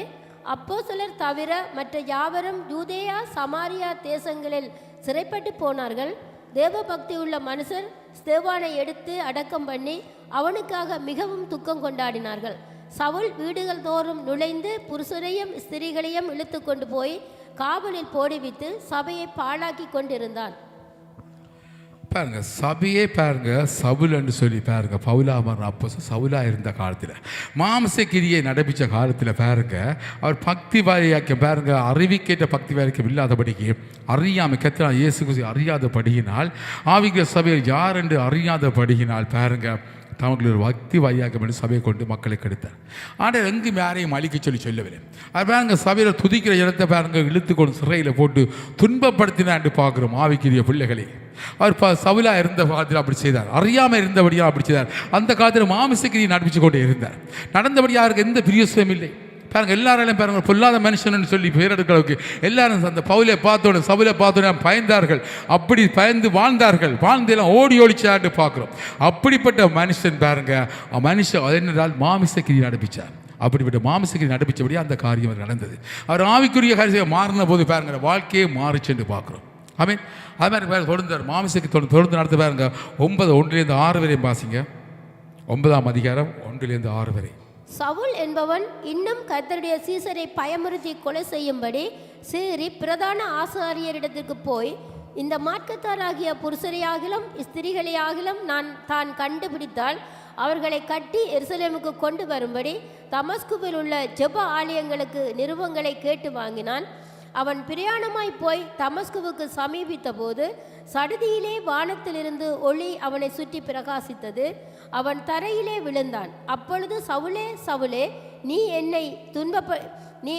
[SPEAKER 2] அப்போஸ்தலர் தவிர மற்ற யாவரும் யூதேயா சமாரியா தேசங்களில் சிறைப்பட்டு போனார்கள். தேவ பக்தி உள்ள மனுஷர் ஸ்தேவானை எடுத்து அடக்கம் பண்ணி அவனுக்காக மிகவும் துக்கம் கொண்டாடினார்கள். சவுல் வீடுகள் தோறும் நுழைந்து புருஷரையும் ஸ்திரீகளையும் இழுத்து கொண்டு போய் காவலில் போடுவித்து சபையை பாழாக்கி கொண்டிருந்தான்.
[SPEAKER 1] பாருங்க, சபையே பாருங்க சவுல் என்று சொல்லி பாருங்க. பவுலாமர் அப்போ சவுலா இருந்த காலத்தில் மாம்ச கிரியை நடப்பிச்ச காலத்தில் பாருங்க அவர் பக்தி வாரியாக்கம் பாருங்க அறிவிக்கேற்ற பக்தி வாரியம் இல்லாதபடிக்கு அறியாமல் கத்திரா இயேசு கிறிஸ்து அறியாதபடியினால் ஆவிக்கிற சபையில் யார் என்று அறியாதபடியினால் பாருங்க தமக்கு ஒரு பக்தி வாரியாக்கம் என்று சபையை கொண்டு மக்களை கெடுத்தார். ஆனால் எங்கும் யாரையும் அழிக்க சொல்லவில்லை. அது பாருங்க சபையில் துதிக்கிற இடத்தை பாருங்க இழுத்து கொண்டு சிறையில் போட்டு துன்பப்படுத்தினான்னு பார்க்குறோம் ஆவிக்குரிய பிள்ளைகளை. அவர் சவுலா இருந்த காலத்தில் அப்படி செய்தார், அறியாமல் இருந்தபடியாக அப்படி செய்தார். அந்த காலத்தில் மாமிசக்கிரியை நடப்பிச்சு கொண்டே இருந்தார். நடந்தபடி யாருக்கு எந்த பிரியசுவம் இல்லை. பாருங்க எல்லாராலையும் பாருங்க பொல்லாத மனுஷன் சொல்லி பேரெடுக்கிறதுக்கு எல்லாரும் அந்த பவுலை பார்த்தோட சவுலை பார்த்தோட பயந்தார்கள். அப்படி பயந்து வாழ்ந்தார்கள். வாழ்ந்தெல்லாம் ஓடி ஓடிச்சாட்டு பார்க்குறோம். அப்படிப்பட்ட மனுஷன் பாருங்க மனுஷன் என்னென்றால் மாமிசக்கிரியை நடப்பிச்சார். அப்படிப்பட்ட மாமிசக்கிரி நடப்பிச்சபடியே அந்த காரியம் நடந்தது. அவர் ஆவிக்குரிய காரியம் மாறின போது பாருங்க வாழ்க்கையே மாறிச்சுன்னு பார்க்குறோம். அது மாதிரி பாருங்க தொடர்ந்தார் மாமிசக்கு தொடர்ந்து நடத்த பாருங்க 9:1-6 வரையும் வாசிங்க. 9ஆம் அதிகாரம் 1-6 வரை.
[SPEAKER 2] சவுல் என்பவன் இன்னும் கர்த்தருடைய சீசரை பயமுறுத்தி கொலை செய்யும்படி சீறி பிரதான ஆசாரியரிடத்திற்கு போய் இந்த மார்க்கத்தாராகிய புருஷரையாகிலும் ஸ்திரீகளையாகிலும் தான் கண்டுபிடித்தால் அவர்களை கட்டி எருசலேமுக்கு கொண்டு வரும்படி தமஸ்குவில் உள்ள ஜெப ஆலயங்களுக்கு நிருபங்களை கேட்டு வாங்கினான். அவன் பிரயாணமாய் போய் தமஸ்குவுக்கு சமீபித்த போது சடுதியிலே வானத்திலிருந்து ஒளி அவனை சுற்றி பிரகாசித்தது. அவன் தரையிலே விழுந்தான். அப்பொழுது சவுலே சவுலே நீ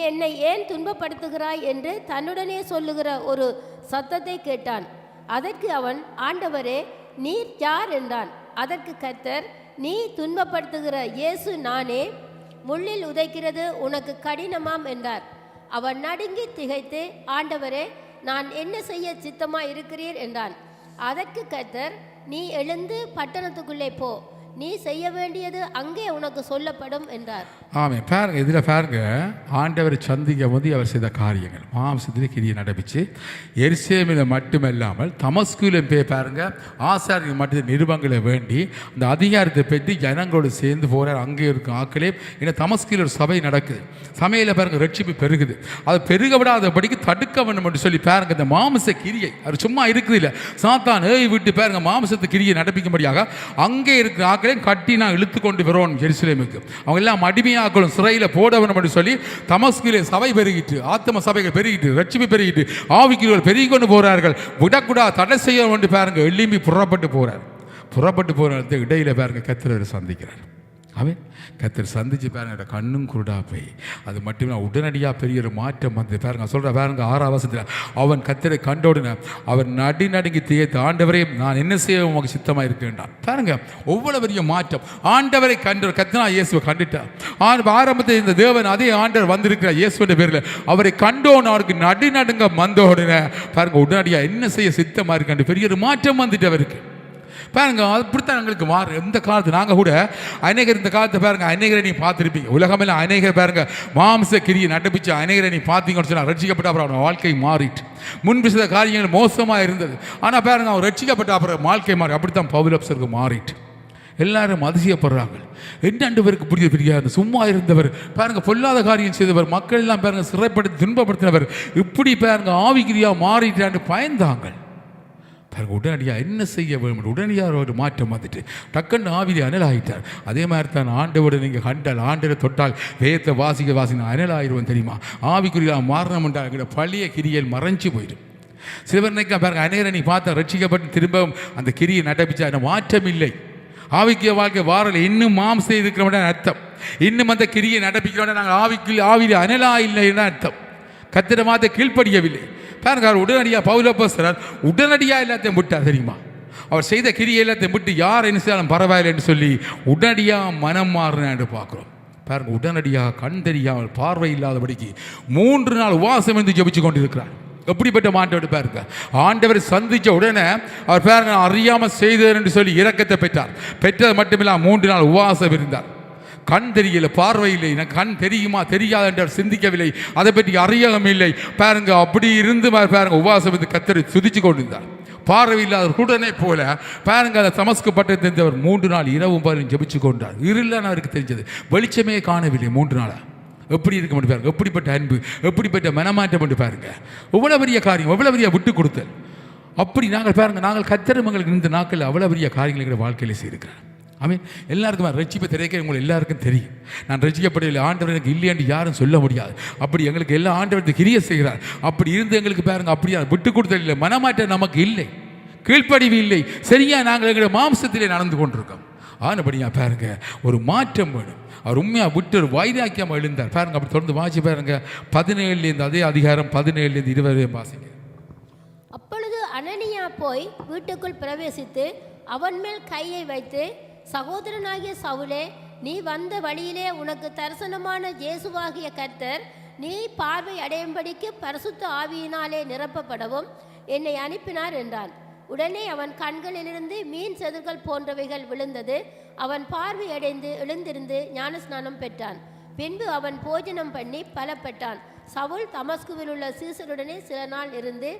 [SPEAKER 2] என்னை ஏன் துன்பப்படுத்துகிறாய் என்று தன்னுடனே சொல்லுகிற ஒரு சத்தத்தை கேட்டான். அதற்கு அவன் ஆண்டவரே நீர் யார் என்றான். அதற்கு கர்த்தர் நீ துன்பப்படுத்துகிற இயேசு நானே, முள்ளில் உதைக்கிறது உனக்கு கடினமாம் என்றார். அவன் நடுங்கி திகைத்து ஆண்டவரே நான் என்ன செய்ய சித்தமாய் இருக்கிறீர் என்றான். அதற்கு கர்த்தர் நீ எழுந்து பட்டணத்துக்குள்ளே போ, நீ செய்ய வேண்டியது அங்கே உனக்கு சொல்லப்படும் என்றார்.
[SPEAKER 1] ஆமாம் பாருங்க இதில் பாருங்க ஆண்டவர் சந்திக்க போது அவர் செய்த காரியங்கள் மாம்சத்தில் கிரியை நடப்பிச்சு எருசலேமில் மட்டுமல்லாமல் தமஸ்குவிலும் போய் பாருங்க ஆசாரியர்கள் மட்டும் நிருபங்களை வேண்டி அந்த அதிகாரத்தை பெற்று ஜனங்களோடு சேர்ந்து போகிறார். அங்கே இருக்கும் ஆக்களே ஏன்னா தமஸ்குவில் ஒரு சபை நடக்குது. சபையில் பாருங்க ரட்சிப்பு பெருகுது. அது பெருக விடாதபடிக்கு தடுக்க வேண்டும் என்று சொல்லி பாருங்க இந்த மாம்ச கிரியை அவர் சும்மா இருக்குது இல்லை சாத்தான் ஏய் விட்டு பாருங்க மாம்சத்து கிரியை நடப்பிக்கும்படியாக அங்கே இருக்கிற ஆக்களையும் கட்டி நான் இழுத்து கொண்டு வருவோம் எருசலேமுக்கு. அவங்க எல்லாம் அடிமையாக்களும் சிறையில் போட வேண்டும் என்று சொல்லி தமஸ்குவிலே சபை பெருகிட்டு ஆத்ம சபைகள் பெருகிட்டு ரட்சிப்பு பெருகிட்டு ஆவிக்குரியவர்கள் பெருகி கொண்டு போகிறார்கள். விடக்கூடா தடை செய்ய வேண்டி பாருங்க எலும்பி புறப்பட்டு போகிறார். புறப்பட்டு போகிற இடையில பாருங்க கர்த்தரை சந்திக்கிறார். அவன் கர்த்தர் சந்திச்சு பாருங்க கண்ணும் குருடா போய் அது மட்டுமே உடனடியாக பெரிய ஒரு மாற்றம் வந்து பாருங்க சொல்கிற பாருங்க 6ஆம் வசனத்தில் அவன் கர்த்தரை கண்டோடுன அவர் நடுங்கி திகைத்து ஆண்டவரே நான் என்ன செய்ய உமக்கு சித்தமாக இருக்கேன்டான். பாருங்க ஒவ்வொரு பெரிய மாற்றம். ஆண்டவரை கண்டவர் கர்த்தனா இயேசுவை கண்டுட்டார். ஆரம்பத்தில் இந்த தேவன் அதே ஆண்டவர் வந்திருக்கிறார் இயேசுடைய பேரில் அவரை கண்டோன்னு அவருக்கு நடுங்க வந்தோடுன பாருங்க உடனடியாக என்ன செய்ய சித்தமாக இருக்காண்டு பெரிய ஒரு மாற்றம் வந்துட்டு அவருக்கு. பாருங்க அப்படித்தான் எங்களுக்கு மாறு. இந்த காலத்து நாங்கள் கூட அநேகர் இந்த காலத்தை பாருங்க அநேகரை நீ பார்த்துருப்பீங்க. உலகமெல்லாம் அநேகர் பாருங்க மாம்ச கிரியை நடப்பிச்சு அநேகரை நீ பார்த்தீங்கன்னு சொன்னால் ரட்சிக்கப்பட்ட அப்புறம் அவன் வாழ்க்கை மாறிட்டு முன்பு சில காரியங்கள் மோசமாக இருந்தது. ஆனால் பாருங்க அவன் ரட்சிக்கப்பட்ட அப்புறம் வாழ்க்கை மாறி அப்படித்தான் பவுலப்சருக்கு மாறிட்டு எல்லாரும் அதிசயப்படுறாங்க. என்ன பேருக்கு புரிய தெரியாது சும்மா இருந்தவர் பாருங்க பொல்லாத காரியம் செய்தவர் மக்கள் எல்லாம் பாருங்க சிறைப்படுத்தி துன்பப்படுத்தினவர் இப்படி பாருங்க ஆவிக்கிரியா மாறிட்டான்னு பயந்தாங்க. பாருங்க உடனடியாக என்ன செய்ய வேண்டும் உடனடியாக ஒரு மாற்றம் வந்துட்டு டக்குன்னு ஆவிதி அனல் ஆகிட்டார். அதே மாதிரி தான் ஆண்டவோட நீங்கள் கண்டால் ஆண்டரை தொட்டால் வேதத்தை வாசிக்க அனல் ஆயிடுவோம் தெரியுமா. ஆவிக்குரியா மாறணும் என்றால் எங்களோட பழைய கிரியில் மறைஞ்சு போயிடும். சில பேர் நினைக்க பாருங்க அநேகரை நீ பார்த்தா ரட்சிக்கப்பட்டு திரும்பவும் அந்த கிரியை நடப்பிச்சா அந்த மாற்றம் இல்லை. ஆவிக்கிய வாழ்க்கை வாரலை இன்னும் மாம்சம் இருக்கிறவன அர்த்தம். இன்னும் அந்த கிரியை நடப்பிக்கிறவன நாங்கள் ஆவியில் அனலா இல்லைன்னு அர்த்தம். கத்திர மாத கீழ்ப்படியவில்லை. பாருங்க அவர் உடனடியாக பவுலப்போஸ்தலர் உடனடியாக எல்லாத்தையும் விட்டார் தெரியுமா. அவர் செய்த கிரியை எல்லாத்தையும் விட்டு யார் என்ன செய்தாலும் பரவாயில்லைன்னு சொல்லி உடனடியாக மனம் மாறினான்னு பார்க்குறோம். பாருங்க உடனடியாக கண் தெரியாமல் பார்வை இல்லாதபடிக்கு 3 நாள் உபவாசம் இருந்து ஜெபிச்சு கொண்டிருக்கிறார். எப்படிப்பட்ட மாற்றத்தை பாருங்க. ஆண்டவர் சந்தித்த உடனே அவர் பாருங்க அறியாமல் செய்தார் என்று சொல்லி இரக்கத்தை பெற்றார். பெற்றது மட்டுமில்ல 3 நாள் உபவாசம் இருந்தார். கண் தெரியல, பார்வை இல்லை, கண் தெரியுமா தெரியாது என்று சிந்திக்கவில்லை, அதை பற்றி அறியவும் இல்லை பாருங்க. அப்படி இருந்து பாருங்க உபவாசம் வந்து கர்த்தரை துதிச்சு கொண்டிருந்தார். பார்வை இல்லாத உடனே போல பாருங்க அந்த தமஸ்கு பட்டணத்தை தெரிந்தவர் 3 நாள் இரவும் பகலும் ஜெபிச்சு கொண்டார். இருளன்னு அவருக்கு தெரிஞ்சது, வெளிச்சமே காணவில்லை 3 நாளா. எப்படி இருக்க முடியும் பாருங்க, எப்படிப்பட்ட அன்பு, எப்படிப்பட்ட மனமாற்றம் என்று பாருங்க. எவ்வளோ பெரிய காரியம், எவ்வளோ பெரிய விட்டு கொடுத்தல். அப்படி நாங்கள் பாருங்க, நாங்கள் கர்த்தர் எங்களுக்கு இந்த நாட்களில் அவ்வளோ பெரிய காரியங்கள் எங்கள் வாழ்க்கையில் செய்திருக்கிறேன். ஆமீன். எல்லாருக்கும் ரட்சிப்பை திரைக்க உங்களுக்கு எல்லாருக்கும் தெரியும். நான் ரட்சிக்கப்படவில்லை, ஆண்டவர் எனக்கு இல்லை என்று யாரும் சொல்ல முடியாது. அப்படி எங்களுக்கு எல்லா ஆண்டவருக்கு கிரியை செய்கிறார். அப்படி இருந்து எங்களுக்கு பாருங்க அப்படியா விட்டு கொடுத்தல் இல்லை, மனமாற்றம் நமக்கு இல்லை, கீழ்ப்படிவு இல்லை, சரியா நாங்கள் எங்களுடைய மாம்சத்திலே நடந்து கொண்டிருக்கோம். ஆனபடியா பாருங்க ஒரு மாற்றம் வேணும். அவர் உண்மையாக விட்டு ஒரு வைராக்கியமாக எழுந்தார் பாருங்க. அப்படி தொடர்ந்து வாசி பாருங்க 17 அதே அதிகாரம் 17 20 வாசிங்க.
[SPEAKER 2] அப்பொழுது அனனியா போய் வீட்டுக்குள் பிரவேசித்து அவன் மேல் கையை வைத்து, சகோதரனாகிய சவுலே, நீ வந்த வழியிலே உனக்கு தரிசனமான இயேசுவாகிய கர்த்தர் நீ பார்வை அடையும்படிக்கு பரிசுத்த ஆவியினாலே நிரப்பப்படவும் என்னை அனுப்பினார் என்றான். உடனே அவன் கண்களிலிருந்து மீன் செதில்கள் போன்றவைகள் விழுந்தது. அவன் பார்வை அடைந்து எழுந்திருந்து ஞானஸ்நானம் பெற்றான். பின்பு அவன் போஜனம் பண்ணி பலப்பட்டான். சவுல் தமஸ்குவில் உள்ள சீசருடனே சில நாள் இருந்து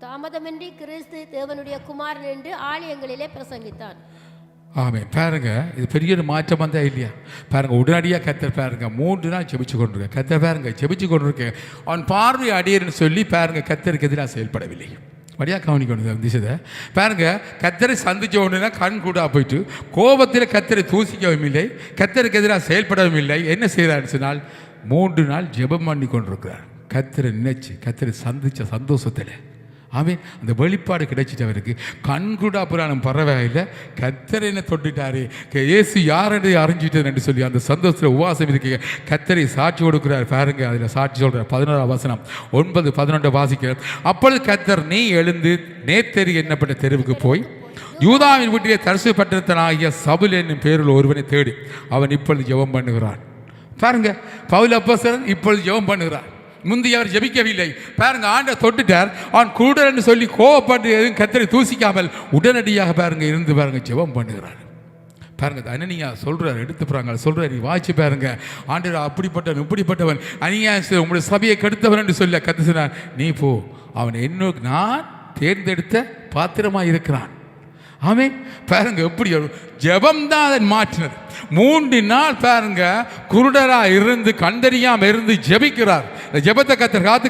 [SPEAKER 2] தாமதமின்றி கிறிஸ்து தேவனுடைய குமாரன் என்று ஆலயங்களிலே பிரசங்கித்தான்.
[SPEAKER 1] ஆமே பாருங்க, இது பெரிய ஒரு மாற்றம் வந்தா இல்லையா பாருங்க. உடனடியாக கர்த்தர் பாருங்க 3 நாள் ஜெபிச்சு கொண்டிருக்க கர்த்தர் பாருங்க ஜெபிச்சு கொண்டிருக்க அவன் பார்வை அடையன்னு சொல்லி பாருங்க கர்த்தருக்கு எதிராக செயல்படவில்லை. வழியாக கவனிக்கணும் திசை பாருங்க. கர்த்தரை சந்திச்ச உடனே கண் கூட போயிட்டு கோபத்தில் கர்த்தரை தூசிக்கவும் இல்லை, கர்த்தருக்கு எதிராக செயல்படவும் இல்லை. என்ன செய்கிறான்னு சொன்னால் 3 நாள் ஜெபம் பண்ணி கொண்டிருக்கிறார். கர்த்தரை நினைச்சு கர்த்தரை சந்திச்ச சந்தோஷத்தில் ஆமே அந்த வெளிப்பாடு கிடைச்சிட்டு அவருக்கு கண்குடா புராணம் பரவாயில்லை, கர்த்தரை என்ன தொட்டுட்டாரு, இயேசு யாரென்று அறிஞ்சிட்டது என்று சொல்லி அந்த சந்தோஷத்தில் உபவாசம் இருக்கு. கர்த்தரை சாட்சி கொடுக்குறார் பாருங்க. அதில் சாட்சி சொல்கிறார் 11ஆம் வசனம் 9 11 வாசிக்கிறார். அப்பொழுது கர்த்தர் நீ எழுந்து நேத்தெரி எண்ணப்பட்ட தெருவுக்கு போய் யூதாவின் வீட்டிலே தரிசு பட்டணத்தனாகிய சவுல் என்னும் பேரில் ஒருவனை தேடி அவன் இப்பொழுது ஜெபம் பண்ணுகிறான். பாருங்க பவுல் அப்போஸ்தலன் இப்பொழுது ஜெபம் பண்ணுகிறார். முந்தைய அவர் ஜெபிக்கவில்லை பாருங்க. ஆண்டவர் தொட்டுட்டார். அவன் கூடன்னு சொல்லி கோவப்பட்டு எதுவும் கர்த்தரை தூசிக்காமல் உடனடியாக பாருங்க இருந்து பாருங்க ஜெபம் பண்ணுகிறார். பாருங்க அனனியா சொல்றார், எடுத்து போறாங்க சொல்றாரு, நீ வாய்ச்சி பாருங்க. ஆண்டவர் அப்படிப்பட்டவன் இப்படிப்பட்டவன் அநியா உங்களுடைய சபையை கெடுத்தவன் என்று சொல்ல கத்து சொன்னார். நீ போ, அவன் என்ன நான் தேர்ந்தெடுத்த பாத்திரமா இருக்கிறான். ஆமே பாருங்க எப்படி ஜெபம் தான் அதை மாற்றினது. 3 நாள் பாருங்க குருடரா இருந்து கண்டறியாம இருந்து ஜெபிக்கிறார். இந்த ஜெபத்தை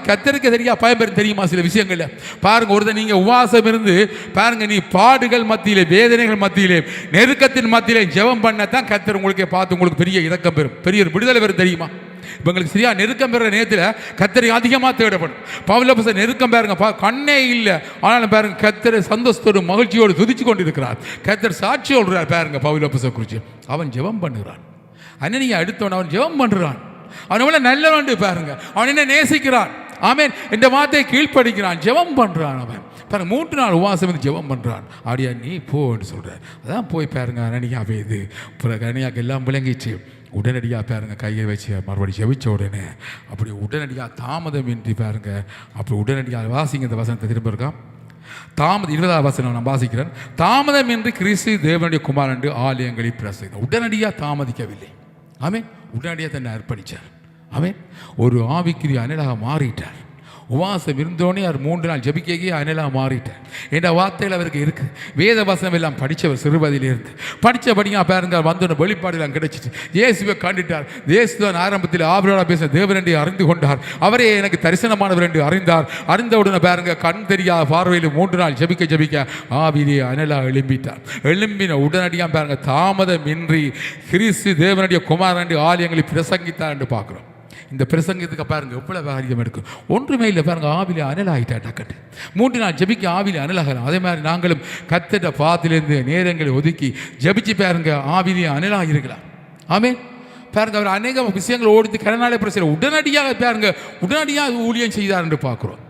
[SPEAKER 1] கத்தருக்கு தெரியா பயன்பெறும் தெரியுமா சில விஷயங்கள்ல பாருங்க. ஒருத்தர் நீங்க உபவாசம் இருந்து பாருங்க, நீ பாடுகள் மத்தியிலே வேதனைகள் மத்தியிலே நெருக்கத்தின் மத்தியிலே ஜெபம் பண்ணத்தான் கத்தர் உங்களுக்கே பார்த்து உங்களுக்கு பெரிய இரக்கம் பெறும், பெரிய ஒரு விடுதலை பெறும் தெரியுமா. இப்போ எங்களுக்கு சரியா நெருக்கம் பெற நேரத்தில் கத்தரை அதிகமாக தேடப்படும். பவுல் அப்போஸ்தலன் நெருக்கம் பாருங்க கண்ணே இல்லை, ஆனாலும் பாருங்க கத்தரை சந்தோஷத்தோடு மகிழ்ச்சியோடு துதிச்சு கொண்டு இருக்கிறார். கத்தர் சாட்சி சொல்றார் பாருங்க பவுல் அப்போஸ்தலன் குறித்து. அவன் ஜெபம் பண்ணுகிறான். அனனியா அடுத்தவன் அவன் ஜெபம் பண்ணுறான். அவன் எவ்வளோ நல்லவன் பாருங்க. அவன் என்ன நேசிக்கிறான். ஆமேன். இந்த வார்த்தையை கீழ்ப்படிக்கிறான், ஜெபம் பண்ணுறான். அவன் பாருங்க 3 நாள் உபவாசம் வந்து ஜெபம் பண்ணுறான். அப்படியா நீ போன்னு சொல்கிறார். அதான் போய் பாருங்க அனனியா போயுது. பிறகு அனனியாவுக்கு எல்லாம் விளங்கிச்சு. உடனடியாக பாருங்க கையை வச்சு மறுபடியும் ஜெபிச்ச உடனே அப்படி உடனடியாக தாமதமின்றி பாருங்க அப்படி உடனடியாக வாசிங்க. இந்த வசனத்தை திரும்ப இருக்கான். 20ஆம் வசனம் நான் வாசிக்கிறேன். தாமதமின்றி கிறிஸ்து தேவனுடைய குமாரன் என்று ஆலயங்களில் பிரசங்கித்தார். உடனடியாக தாமதிக்கவில்லை. ஆமேன். உடனடியாக தன்னை அர்ப்பணித்தார். ஆமேன். ஒரு ஆவிக்குரிய அனலாக மாறிட்டார். உபவாசம் இருந்தோடனே அவர் 3 நாள் ஜெபிக்கையே அனலாக மாறிட்டார். என்ற வார்த்தைகள் அவருக்கு இருக்கு. வேத வசனம் எல்லாம் படித்தவர் சிறுவதிலிருந்து படித்தபடியாக பாருங்க வந்தோட வெளிப்பாடு எல்லாம் கிடைச்சிட்டு இயேசுவை கண்டுட்டார். இயேசுதான் ஆரம்பத்தில் ஆபிரகாமோடு பேசின தேவன் என்று அறிந்து கொண்டார். அவரே எனக்கு தரிசனமானவர் என்று அறிந்தார். அறிந்தவுடனே பாருங்க கண் தெரியாத பார்வையில் 3 நாள் ஜெபிக்க ஆவிலே அனலாக எழும்பிட்டார். எழும்பின உடனடியாக பாருங்க தாமதமின்றி கிறிஸ்து தேவனுடைய குமாரன் என்று ஆலயங்களில் பிரசங்கித்தார் என்று பார்க்குறோம். இந்த பிரசங்கத்துக்கு பாருங்க எவ்வளவு காரியம் இருக்கும். ஒன்றுமே இல்லை பாருங்க. ஆவிலே அனலாகிட்டா டக்கட்டு 3 நாள் ஜெபிக்க ஆவிலே அனலாகலாம். அதே மாதிரி நாங்களும் கத்திட்ட பாத்திலிருந்து நேரங்களை ஒதுக்கி ஜெபிச்சு பாருங்க ஆவிலே அனலாக இருக்கலாம். ஆமே பாருங்க அவர் அநேக விஷயங்கள் ஓடித்து கடனாலே பிரச்சனை உடனடியாக பாருங்க உடனடியாக ஊழியம் செய்தார் என்று பார்க்குறோம்.